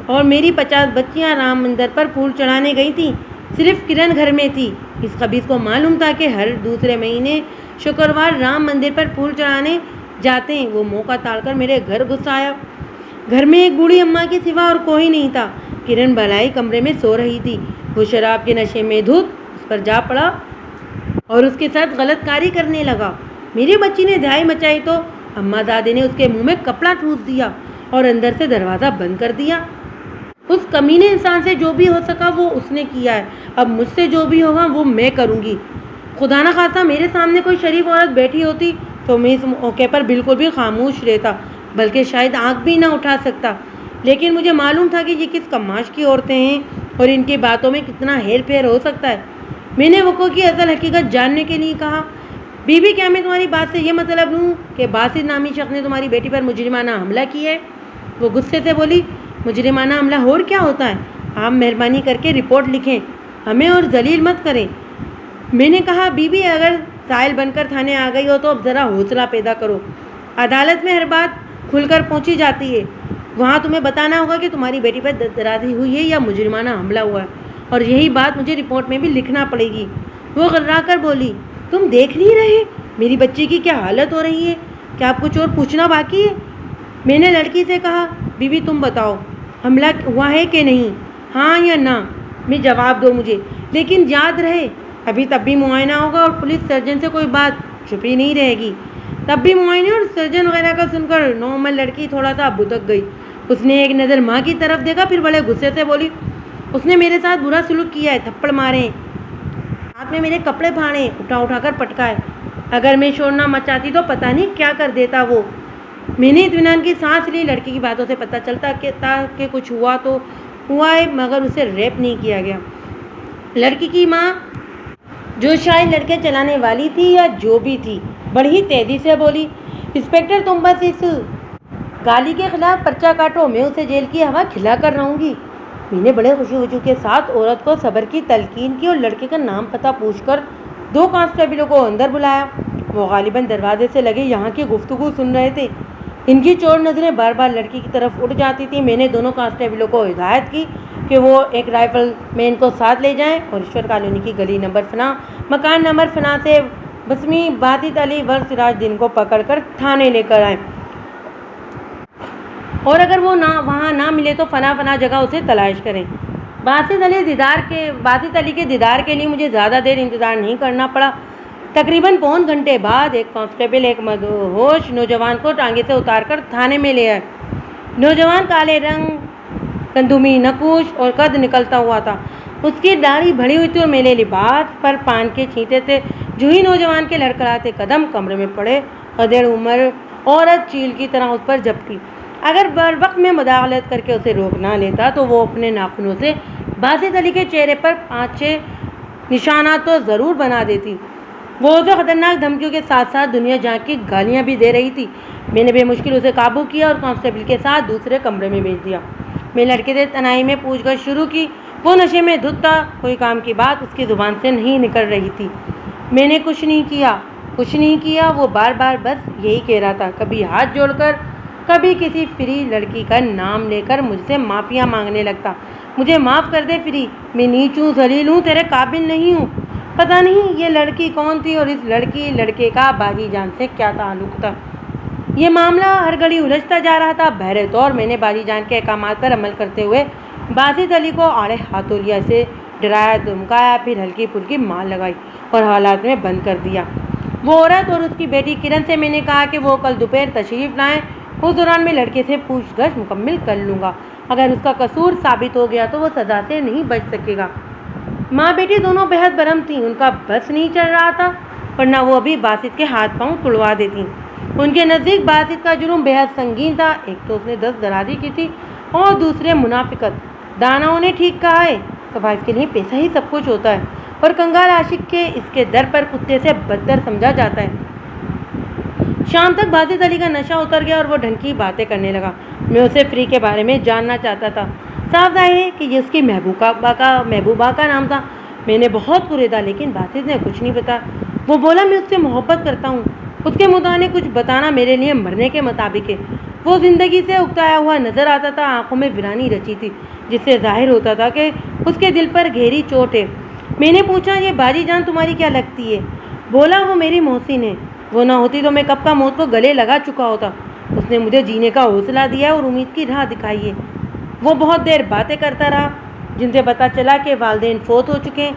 [SPEAKER 1] اور میری 50 بچیاں رام مندر پر پھول چڑھانے گئی تھیں، صرف کرن گھر میں تھی۔ اس خبیث کو معلوم تھا کہ ہر دوسرے مہینے شکروار رام مندر پر پھول چڑھانے جاتے ہیں۔ وہ موقع تاڑ کر میرے گھر گھس آیا۔ گھر میں ایک بوڑھی اماں کے سوا اور کوئی نہیں تھا۔ کرن بالائی کمرے میں سو رہی تھی۔ وہ شراب کے نشے میں دھت اس پر جا پڑا اور اس کے ساتھ غلط کاری کرنے لگا۔ میری بچی نے دہائی مچائی تو اماں زادے نے اس کے منہ میں کپڑا ٹھوس دیا اور اندر سے دروازہ بند کر دیا۔ اس کمینے انسان سے جو بھی ہو سکا وہ اس نے کیا ہے، اب مجھ سے جو بھی ہوگا وہ میں کروں گی۔ خدا نہ خواستہ میرے سامنے کوئی شریف عورت بیٹھی ہوتی تو میں اس موقع پر بالکل بھی خاموش رہتا، بلکہ شاید آنکھ بھی نہ اٹھا سکتا، لیکن مجھے معلوم تھا کہ یہ کس کماش کی عورتیں ہیں اور ان کی باتوں میں کتنا ہیر پھیر ہو سکتا ہے۔ میں نے وقوع کی اصل حقیقت جاننے کے لیے کہا، بی بی کیا میں تمہاری بات سے یہ مطلب لوں کہ باسط نامی شخص نے تمہاری بیٹی پر مجرمانہ حملہ کیا ہے؟ وہ غصے سے بولی، مجرمانہ حملہ اور کیا ہوتا ہے؟ آپ مہربانی کر کے رپورٹ لکھیں، ہمیں اور ذلیل مت کریں۔ میں نے کہا، بی بی اگر سائل بن کر تھانے آ گئی ہو تو اب ذرا حوصلہ پیدا کرو۔ عدالت میں ہر بات کھل کر پہنچی جاتی ہے، وہاں تمہیں بتانا ہوگا کہ تمہاری بیٹی پر درازی ہوئی ہے یا مجرمانہ حملہ ہوا ہے، اور یہی بات مجھے رپورٹ میں بھی لکھنا پڑے گی۔ وہ غرا کر بولی، تم دیکھ نہیں رہے میری بچی کی کیا حالت ہو رہی ہے؟ کیا آپ کچھ اور پوچھنا باقی ہے؟ میں نے لڑکی سے کہا، بی بی تم بتاؤ حملہ ہوا ہے کہ نہیں، ہاں یا نہ؟ میں جواب دو مجھے، لیکن یاد رہے ابھی تب بھی معائنہ ہوگا اور پولیس سرجن سے کوئی بات چھپی نہیں رہے گی۔ تب بھی معائنے اور سرجن وغیرہ کا سن کر نارمل لڑکی تھوڑا سا بھٹک گئی۔ اس نے ایک نظر ماں کی طرف دیکھا، پھر بڑے غصے سے بولی، اس نے میرے ساتھ برا سلوک کیا ہے، تھپڑ مارے، ہاتھ میں میرے کپڑے پھاڑے، اٹھا کر پٹکائے۔ اگر میں شور نہ مچاتی تو پتہ نہیں کیا کر دیتا وہ۔ میں نے اطمینان کی سانس لی۔ لڑکی کی باتوں سے پتہ چلتا کہ کچھ ہوا تو ہوا ہے، مگر اسے ریپ نہیں کیا گیا۔ لڑکی کی ماں، جو شاید لڑکے چلانے والی تھی یا جو بھی تھی، بڑی ہی تیزی سے بولی، انسپکٹر تم بس اس گالی کے خلاف پرچہ کاٹو، میں اسے جیل کی ہوا کھلا کر رہوں گی۔ میں نے بڑے خوشی کے ساتھ عورت کو صبر کی تلقین کی اور لڑکے کا نام پتہ پوچھ کر 2 کانسٹیبلوں کو اندر بلایا۔ وہ غالباً دروازے سے لگے یہاں کی گفتگو سن رہے تھے۔ ان کی چور نظریں بار بار لڑکی کی طرف اٹھ جاتی تھی۔ میں نے دونوں کانسٹیبلوں کو ہدایت کی کہ وہ ایک رائفل مین کو ساتھ لے جائیں اور ایشور کالونی کی گلی نمبر فلاں، مکان نمبر فلاں سے بسمی باسط علی ورث سراج دین کو پکڑ کر تھانے لے کر آئیں، اور اگر وہ وہاں نہ ملے تو فلاں جگہ اسے تلاش کریں۔ باسط علی کے دیدار کے لیے مجھے زیادہ دیر انتظار نہیں کرنا پڑا۔ تقریباً پون گھنٹے بعد ایک کانسٹیبل ایک مدہوش نوجوان کو ٹانگے سے اتار کر تھانے میں لے آئے۔ نوجوان کالے رنگ، گندمی نقوش اور قد نکلتا ہوا تھا۔ اس کی داڑھی بڑھی ہوئی تھی اور میلے لباس پر پان کے چھینٹے تھے۔ جو ہی نوجوان کے لڑکھڑاتے قدم کمرے میں پڑے، ادھیڑ عمر عورت چیل کی طرح اس پر جھپٹی۔ اگر بروقت میں مداخلت کر کے اسے روک نہ لیتا تو وہ اپنے ناخنوں سے باسط علی کے چہرے پر 5-6 نشانات تو ضرور بنا دیتی۔ وہ اسے خطرناک دھمکیوں کے ساتھ ساتھ دنیا جہاں کی گالیاں بھی دے رہی تھی۔ میں نے بے مشکل اسے قابو کیا اور کانسٹیبل کے ساتھ دوسرے کمرے میں بھیج دیا۔ میں لڑکے سے تنہائی میں پوچھ گچھ شروع کی۔ وہ نشے میں دھت تھا، کوئی کام کی بات اس کی زبان سے نہیں نکل رہی تھی۔ میں نے کچھ نہیں کیا، وہ بار بار بس یہی کہہ رہا تھا، کبھی ہاتھ جوڑ کر، کبھی کسی فری لڑکی کا نام لے کر مجھ سے معافیاں مانگنے لگتا، مجھے معاف کر دے فری، میں نیچ ہوں، ذلیل ہوں، تیرے قابل نہیں ہوں۔ پتہ نہیں یہ لڑکی کون تھی اور اس لڑکے کا باجی جان سے کیا تعلق تھا۔ یہ معاملہ ہر گھڑی الجھتا جا رہا تھا۔ بہرے طور میں نے باجی جان کے احکامات پر عمل کرتے ہوئے باسط علی کو آڑے ہاتھوں لیا، اسے ڈرایا دھمکایا، پھر ہلکی پھلکی مار لگائی اور حالات میں بند کر دیا۔ وہ عورت اور اس کی بیٹی کرن سے میں نے کہا کہ وہ کل دوپہر تشریف لائیں، اس دوران میں لڑکے سے پوچھ گچھ مکمل کر لوں گا۔ اگر اس کا قصور ثابت ہو گیا تو وہ سزا سے نہیں بچ سکے گا۔ ماں بیٹی دونوں بہت برہم تھیں، ان کا بس نہیں چل رہا تھا، ورنہ وہ ابھی باسط کے ہاتھ پاؤں توڑوا دیتی۔ ان کے نزدیک باسط کا جرم بہت سنگین تھا۔ ایک تو اس نے 10 درازی کی تھی اور دوسرے منافقت۔ داناؤں نے ٹھیک کہا ہے، قبائل کے لیے پیسہ ہی سب کچھ ہوتا ہے اور کنگال عاشق کے اس کے در پر کتے سے بدتر سمجھا جاتا ہے۔ شام تک باسط علی کا نشہ اتر گیا اور وہ ڈھنگ کی باتیں کرنے لگا۔ میں اسے فری کے بارے میں جاننا چاہتا تھا۔ صاف ظاہر ہے کہ یہ اس کی محبوبہ کا نام تھا۔ میں نے بہت کوریدا، لیکن باسط نے کچھ نہیں بتایا۔ وہ بولا، میں اس سے محبت کرتا ہوں، اس کے متعلق کچھ بتانا میرے لیے مرنے کے مطابق ہے۔ وہ زندگی سے اکتایا ہوا نظر آتا تھا، آنکھوں میں ویرانی رچی تھی، جس سے ظاہر ہوتا تھا کہ اس کے دل پر گہری چوٹ ہے۔ میں نے پوچھا، یہ باجی جان تمہاری کیا لگتی ہے؟ بولا، وہ میری محسن ہے، وہ نہ ہوتی تو میں کب کا موت کو گلے لگا چکا ہوتا۔ اس نے مجھے جینے کا حوصلہ دیا اور امید کی راہ دکھائی ہے۔ وہ بہت دیر باتیں کرتا رہا، جن سے پتہ چلا کہ والدین فوت ہو چکے ہیں،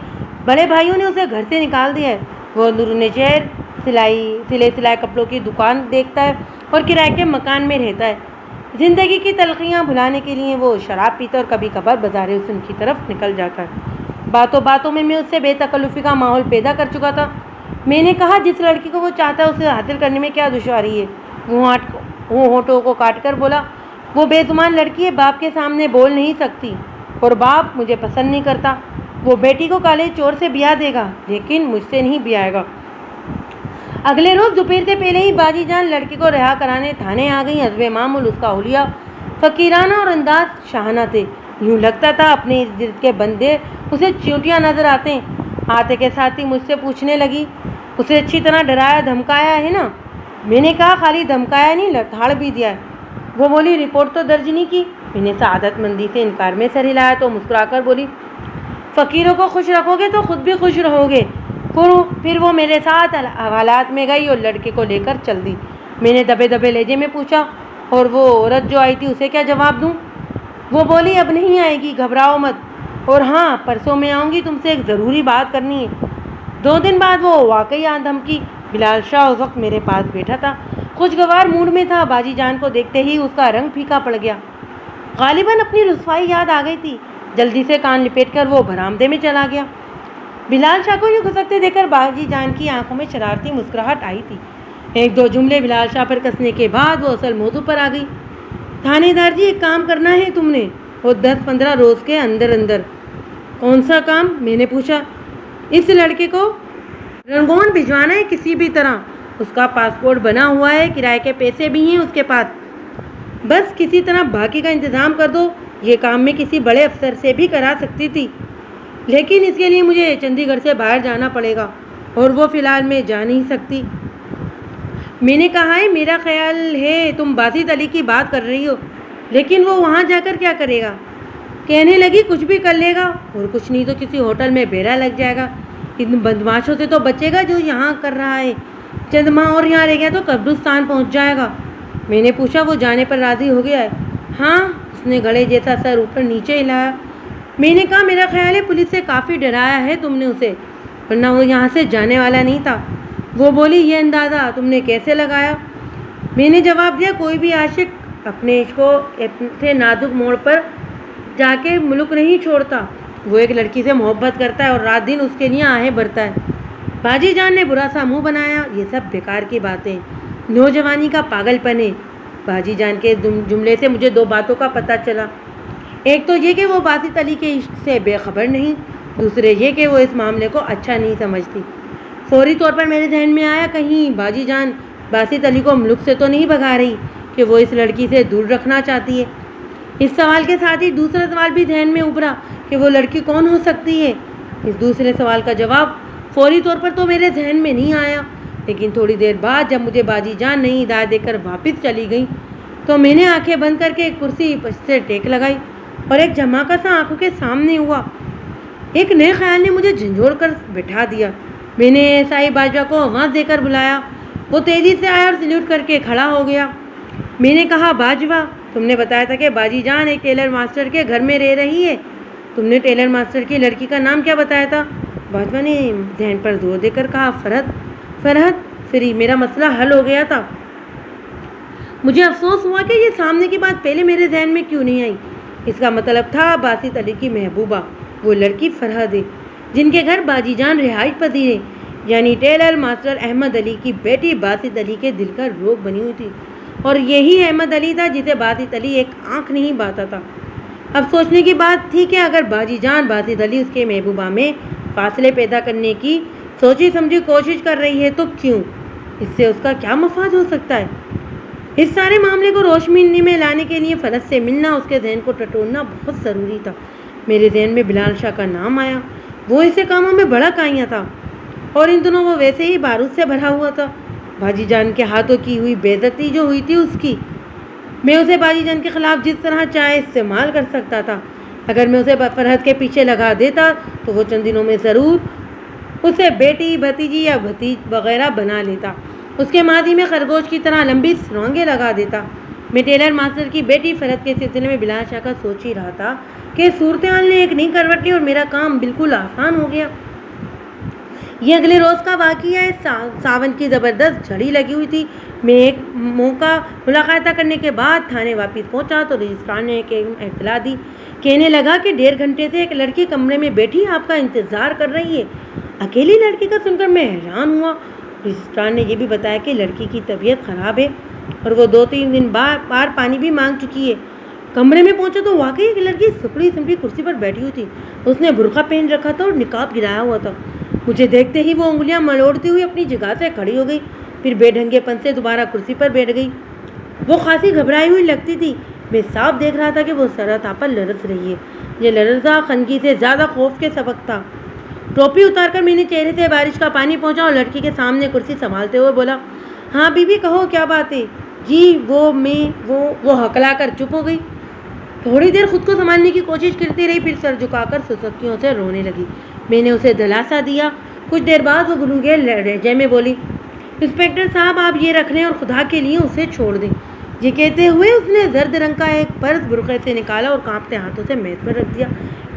[SPEAKER 1] بڑے بھائیوں نے اسے گھر سے نکال دیا ہے۔ وہ اندرون شہر سلے کپڑوں کی دکان دیکھتا ہے اور کرائے کے مکان میں رہتا ہے۔ زندگی کی تلخیاں بھلانے کے لیے وہ شراب پیتا اور کبھی کبھار بازار حسن کی طرف نکل جاتا ہے۔ باتوں میں اس سے بے تکلفی کا ماحول پیدا کر چکا تھا۔ میں نے کہا، جس لڑکی کو وہ چاہتا ہے اسے حاصل کرنے میں کیا دشواری ہے؟ وہ ہونٹوں کو کاٹ کر بولا، وہ بے زبان لڑکی ہے، باپ کے سامنے بول نہیں سکتی اور باپ مجھے پسند نہیں کرتا۔ وہ بیٹی کو کالے چور سے بیاہ دے گا، لیکن مجھ سے نہیں بیاہے گا۔ اگلے روز دوپہر سے پہلے ہی باجی جان لڑکی کو رہا کرانے تھانے آ گئی۔ حسب معمول اس کا حلیہ فقیرانہ اور انداز شاہانہ تھے۔ یوں لگتا تھا اپنے ارد گرد کے بندے اسے چیونٹیاں نظر آتے ہیں۔ آتے کے ساتھ ہی مجھ سے پوچھنے لگی، اسے اچھی طرح ڈرایا دھمکایا ہے نا؟ میں نے کہا، خالی دھمکایا نہیں، لڑتھاڑ بھی دیا ہے۔ وہ بولی، رپورٹ تو درج نہیں کی؟ میں نے سعادت مندی سے انکار میں سر ہلایا تو مسکرا کر بولی، فقیروں کو خوش رکھو گے تو خود بھی خوش رہو گے۔ پھر وہ میرے ساتھ حوالات میں گئی اور لڑکے کو لے کر چل دی۔ میں نے دبے لہجے میں پوچھا، اور وہ عورت جو آئی تھی اسے کیا جواب دوں؟ وہ بولی، اب نہیں آئے گی، گھبراؤ مت، اور ہاں، پرسوں میں آؤں گی، تم سے ایک ضروری بات کرنی ہے۔ 2 دن بعد وہ واقعی دھمکی۔ بلال شاہ اس وقت میرے پاس بیٹھا تھا، خوشگوار موڈ میں تھا۔ باجی جان کو دیکھتے ہی اس کا رنگ پھیکا پڑ گیا، غالباً اپنی رسوائی یاد آ گئی تھی۔ جلدی سے کان لپیٹ کر وہ برآمدے میں چلا گیا۔ بلال شاہ کو یوں گھسکتے دیکھ کر باجی جان کی آنکھوں میں شرارتی مسکراہٹ آئی تھی۔ 1-2 جملے بلال شاہ پر کسنے کے بعد وہ اصل موضوع پر آ گئی۔ تھانے دار جی، ایک کام کرنا ہے تم نے، وہ 10-15 روز کے اندر اندر۔ کون سا کام؟ میں نے پوچھا۔ اس لڑکے کو رنگون بھجوانا ہے کسی بھی طرح، اس کا پاسپورٹ بنا ہوا ہے، کرائے کے پیسے بھی ہیں اس کے پاس، بس کسی طرح باقی کا انتظام کر دو۔ یہ کام میں کسی بڑے افسر سے بھی کرا سکتی تھی، لیکن اس کے لیے مجھے چندی گڑھ سے باہر جانا پڑے گا، اور وہ فی الحال میں جا نہیں سکتی۔ میں نے کہا ہے، میرا خیال ہے تم باسط علی کی بات کر رہی ہو، لیکن وہ وہاں جا کر کیا کرے گا؟ کہنے لگی کچھ بھی کر لے گا، اور کچھ نہیں تو کسی ہوٹل میں بیڑا لگ جائے گا، ان بدماشوں سے تو بچے گا جو یہاں کر رہا ہے، چند ماہ اور یہاں رہ گیا تو قبرستان پہنچ جائے گا۔ میں نے پوچھا، وہ جانے پر راضی ہو گیا ہے؟ ہاں، اس نے گڑھے جیسا سر اوپر نیچے ہلایا۔ میں نے کہا، میرا خیال ہے پولیس سے کافی ڈرایا ہے تم نے اسے، ورنہ وہ یہاں سے جانے والا نہیں تھا۔ وہ بولی، یہ اندازہ تم نے کیسے لگایا؟ میں نے جواب دیا، کوئی بھی عاشق اپنے عشق کو ایسے نازک موڑ پر جا کے ملک نہیں چھوڑتا، وہ ایک لڑکی سے محبت کرتا ہے اور رات دن اس کے لیے آہیں بھرتا ہے۔ باجی جان نے برا سا منہ بنایا، یہ سب بیکار کی باتیں، نوجوانی کا پاگل پن ہے۔ باجی جان کے جملے سے مجھے 2 باتوں کا پتہ چلا۔ ایک تو یہ کہ وہ باسط علی کے عشق سے بے خبر نہیں، دوسرے یہ کہ وہ اس معاملے کو اچھا نہیں سمجھتی۔ فوری طور پر میرے ذہن میں آیا، کہیں باجی جان باسط علی کو ملک سے تو نہیں بھگا رہی کہ وہ اس لڑکی سے دور رکھنا چاہتی ہے۔ اس سوال کے ساتھ ہی دوسرا سوال بھی ذہن میں ابھرا کہ وہ لڑکی کون ہو سکتی ہے۔ اس دوسرے سوال کا جواب فوری طور پر تو میرے ذہن میں نہیں آیا، لیکن تھوڑی دیر بعد جب مجھے باجی جان نئی ہدایت دے کر واپس چلی گئی تو میں نے آنکھیں بند کر کے ایک کرسی سے ٹیک لگائی اور ایک جھماکہ سا آنکھوں کے سامنے ہوا۔ ایک نئے خیال نے مجھے جھنجھوڑ کر بٹھا دیا۔ میں نے سائی باجوہ کو آواز دے کر بلایا۔ وہ تیزی سے آیا اور سلیوٹ کر کے کھڑا ہو گیا۔ میں نے کہا، باجوہ، تم نے بتایا تھا کہ باجی جان ایک ٹیلر ماسٹر کے گھر میں رہ رہی ہے، تم نے ٹیلر ماسٹر کی لڑکی کا نام کیا بتایا تھا؟ باجوہ نے ذہن پر زور دے کر کہا، فرحت۔ پھر میرا مسئلہ حل ہو گیا تھا۔ مجھے افسوس ہوا کہ یہ سامنے کی بات پہلے میرے ذہن میں کیوں نہیں آئی۔ اس کا مطلب تھا باسط علی کی محبوبہ، وہ لڑکی فرحت ہے جن کے گھر باجی جان رہائش پذیر ہے، یعنی ٹیلر ماسٹر احمد علی کی بیٹی باسط علی کے دل کا روگ بنی ہوئی تھی، اور یہی احمد علی تھا جسے باسط علی ایک آنکھ نہیں باتا تھا۔ اب سوچنے کی بات تھی کہ اگر باجی جان باسط علی اس کے محبوبہ میں فاصلے پیدا کرنے کی سوچی سمجھی کوشش کر رہی ہے تو کیوں؟ اس سے اس کا کیا مفاد ہو سکتا ہے؟ اس سارے معاملے کو روشنی میں لانے کے لیے فرحت سے ملنا، اس کے ذہن کو ٹٹولنا بہت ضروری تھا۔ میرے ذہن میں بلال شاہ کا نام آیا۔ وہ ایسے کاموں میں بڑا کائیاں تھا، اور ان دنوں وہ ویسے ہی بارود سے بھرا ہوا تھا۔ باجی جان کے ہاتھوں کی ہوئی بے عزتی جو ہوئی تھی اس کی، میں اسے باجی جان کے خلاف جس طرح چاہے استعمال کر سکتا تھا۔ اگر میں اسے فرحت کے پیچھے لگا دیتا تو وہ چند دنوں میں ضرور اسے بیٹی، بھتیجی یا بھتیج وغیرہ بنا لیتا، اس کے ماضی میں خرگوش کی طرح لمبی سرنگیں لگا دیتا۔ میں ٹیلر ماسٹر کی بیٹی فرحت کے سلسلے میں بلال شاہ کا سوچ ہی رہا تھا کہ صورتحال نے ایک نئی کروٹ لی اور میرا کام بالکل آسان ہو گیا۔ یہ اگلے روز کا واقعہ ہے۔ ساون کی زبردست جھڑی لگی ہوئی تھی۔ میں ایک موقع ملاقات کرنے کے بعد تھانے واپس پہنچا تو رجسٹرار نے ایک اطلاع دی، کہنے لگا کہ 1.5 گھنٹے سے ایک لڑکی کمرے میں بیٹھی آپ کا انتظار کر رہی ہے۔ اکیلی لڑکی کا سن کر میں حیران ہوا۔ رجسٹرار نے یہ بھی بتایا کہ لڑکی کی طبیعت خراب ہے اور وہ 2-3 دن بار پانی بھی مانگ چکی ہے۔ کمرے میں پہنچا تو واقعی ایک لڑکی سپڑی کرسی پر بیٹھی ہوئی تھی۔ اس نے برقع پہن رکھا تھا اور نقاب گرایا ہوا تھا۔ مجھے دیکھتے ہی وہ انگلیاں مروڑتی ہوئی اپنی جگہ سے کھڑی ہو گئی، پھر بے ڈھنگے پن سے دوبارہ کرسی پر بیٹھ گئی۔ وہ خاصی گھبرائی ہوئی لگتی تھی۔ میں صاف دیکھ رہا تھا کہ وہ سراتاپا پر لرز رہی ہے۔ یہ لرزہ خنگی سے زیادہ خوف کے سبق تھا۔ ٹوپی اتار کر میں نے چہرے سے بارش کا پانی پہنچا اور لڑکی کے سامنے کرسی سنبھالتے ہوئے بولا، ہاں بی بی کہو کیا بات ہے؟ جی وہ ہکلا کر چپ ہو گئی۔ تھوڑی دیر خود کو سنبھالنے کی کوشش کرتی رہی، پھر سر جھکا کر سسکیوں سے رونے لگی۔ میں نے اسے دلاسا دیا۔ کچھ دیر بعد وہ گنگے لہجے میں بولی، انسپکٹر صاحب آپ یہ رکھ لیں اور خدا کے لیے اسے چھوڑ دیں۔ یہ کہتے ہوئے اس نے زرد رنگ کا ایک پرس برقعے سے نکالا اور کانپتے ہاتھوں سے میز پر رکھ دیا۔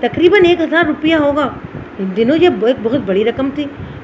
[SPEAKER 1] تقریباً 1000 روپیہ ہوگا. ان دنوں یہ ایک بہت بڑی رقم تھی.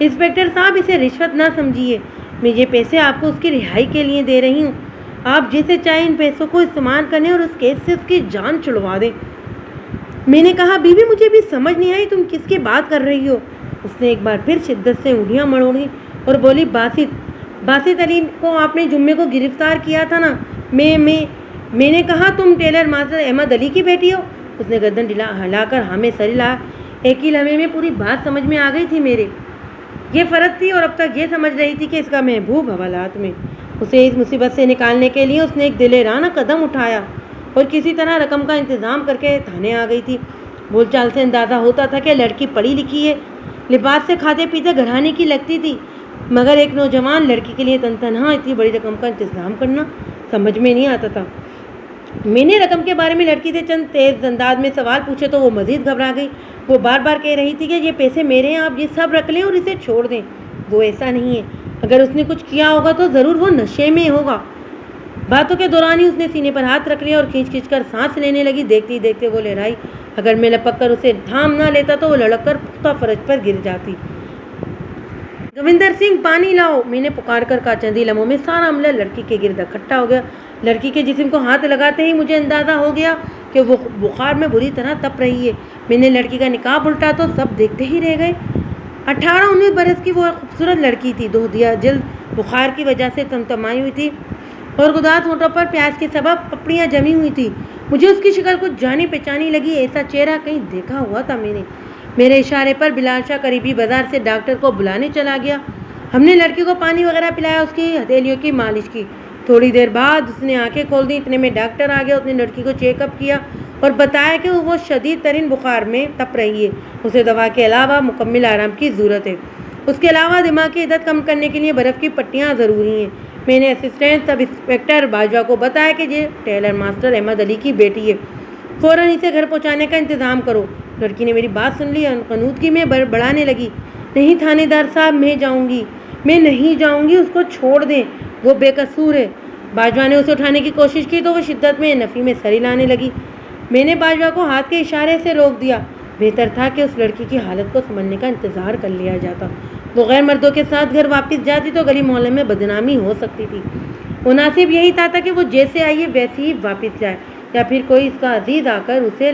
[SPEAKER 1] انسپیکٹر صاحب اسے رشوت نہ سمجھیے, میں یہ پیسے آپ کو اس کی رہائی کے لیے دے رہی ہوں. آپ جیسے چاہیں ان پیسوں کو استعمال کریں اور اس کیس سے اس کی جان چھڑوا دیں. میں نے کہا, بیوی مجھے بھی سمجھ نہیں آئی تم کس کی بات کر رہی ہو. اس نے ایک بار پھر شدت سے انگلیاں مڑوڑی اور بولی, باسط علی کو آپ نے جمعے کو گرفتار کیا تھا نا. میں نے کہا, تم ٹیلر ماسٹر احمد علی کی بیٹی ہو. اس نے گردن ہلا کر ہاں میں سر ہلایا. ایک ہی لمحے میں پوری بات سمجھ میں آ گئی تھی. میرے یہ فرض تھی اور اب تک یہ سمجھ رہی تھی کہ اس کا محبوب حوالات میں. اسے اس مصیبت سے نکالنے کے لیے اس نے ایک دلیرانہ قدم اٹھایا اور کسی طرح رقم کا انتظام کر کے تھانے آ گئی تھی. بول چال سے اندازہ ہوتا تھا کہ لڑکی پڑھی لکھی ہے, لباس سے کھاتے پیتے گھرانے کی لگتی تھی, مگر ایک نوجوان لڑکی کے لیے تنہا اتنی بڑی رقم کا انتظام کرنا سمجھ میں نہیں آتا تھا. میں نے رقم کے بارے میں لڑکی سے چند تیز انداز میں سوال پوچھے تو وہ مزید گھبرا گئی. وہ بار بار کہہ رہی تھی کہ یہ پیسے میرے ہیں, آپ یہ سب رکھ لیں اور اسے چھوڑ دیں. وہ ایسا نہیں ہے, اگر اس نے کچھ کیا ہوگا تو ضرور وہ نشے میں ہوگا. باتوں کے دوران ہی اس نے سینے پر ہاتھ رکھ لیا اور کھینچ کھینچ کر سانس لینے لگی. دیکھتی دیکھتے وہ لہرائی. اگر میں لپک کر اسے تھام نہ لیتا تو وہ لڑک کر پختہ فرش پر گر جاتی. گوندر سنگھ پانی لاؤ, میں نے پکار کر کہا. چند ہی لمحوں میں سارا عملہ لڑکی کے گرد اکٹھا ہو گیا. لڑکی کے جسم کو ہاتھ لگاتے ہی مجھے اندازہ ہو گیا کہ وہ بخار میں بری طرح تپ رہی ہے. میں نے لڑکی کا نقاب الٹا تو سب دیکھتے ہی رہ گئے. 18-19 برس کی وہ خوبصورت لڑکی تھی. دودھیا جلد بخار کی وجہ سے تمتمائی ہوئی تھی اور گداز ہونٹوں پر پیاس کے سبب پپڑیاں جمی ہوئی تھی. مجھے اس کی شکل کچھ جانی پہچانی لگی. ایسا چہرہ کہیں دیکھا ہوا تھا میں نے. میرے اشارے پر بلال شاہ قریبی بازار سے ڈاکٹر کو بلانے چلا گیا. ہم نے لڑکی کو پانی وغیرہ پلایا, اس کی ہتھیلیوں کی مالش کی. تھوڑی دیر بعد اس نے آنکھیں کھول دی. اتنے میں ڈاکٹر آ گیا. اس نے لڑکی کو چیک اپ کیا اور بتایا کہ وہ شدید ترین بخار میں تپ رہی ہے. اسے دوا کے علاوہ مکمل آرام کی ضرورت ہے. اس کے علاوہ دماغ کی عدت کم کرنے کے لیے برف کی پٹیاں ضروری ہیں. میں نے اسسٹنٹ سب انسپکٹر باجوہ کو بتایا کہ یہ ٹیلر ماسٹر احمد علی کی بیٹی ہے, فوراً اسے گھر پہنچانے کا انتظام کرو. لڑکی نے میری بات سن لی. قنوطگی میں بڑھانے لگی. نہیں تھانے دار صاحب, میں نہیں جاؤں گی. اس کو چھوڑ دیں, وہ بے قصور ہے. باجوہ نے اسے اٹھانے کی کوشش کی تو وہ شدت میں نفی میں سر ہلانے لگی. میں نے باجوہ کو ہاتھ کے اشارے سے روک دیا. بہتر تھا کہ اس لڑکی کی حالت کو سنبھلنے کا انتظار کر لیا جاتا. وہ غیر مردوں کے ساتھ گھر واپس جاتی تو گلی محلے میں بدنامی ہو سکتی تھی. مناسب یہی تھا کہ وہ جیسے آئی ہے ویسے ہی واپس جائے, یا پھر کوئی اس کا عزیز آ کر اسے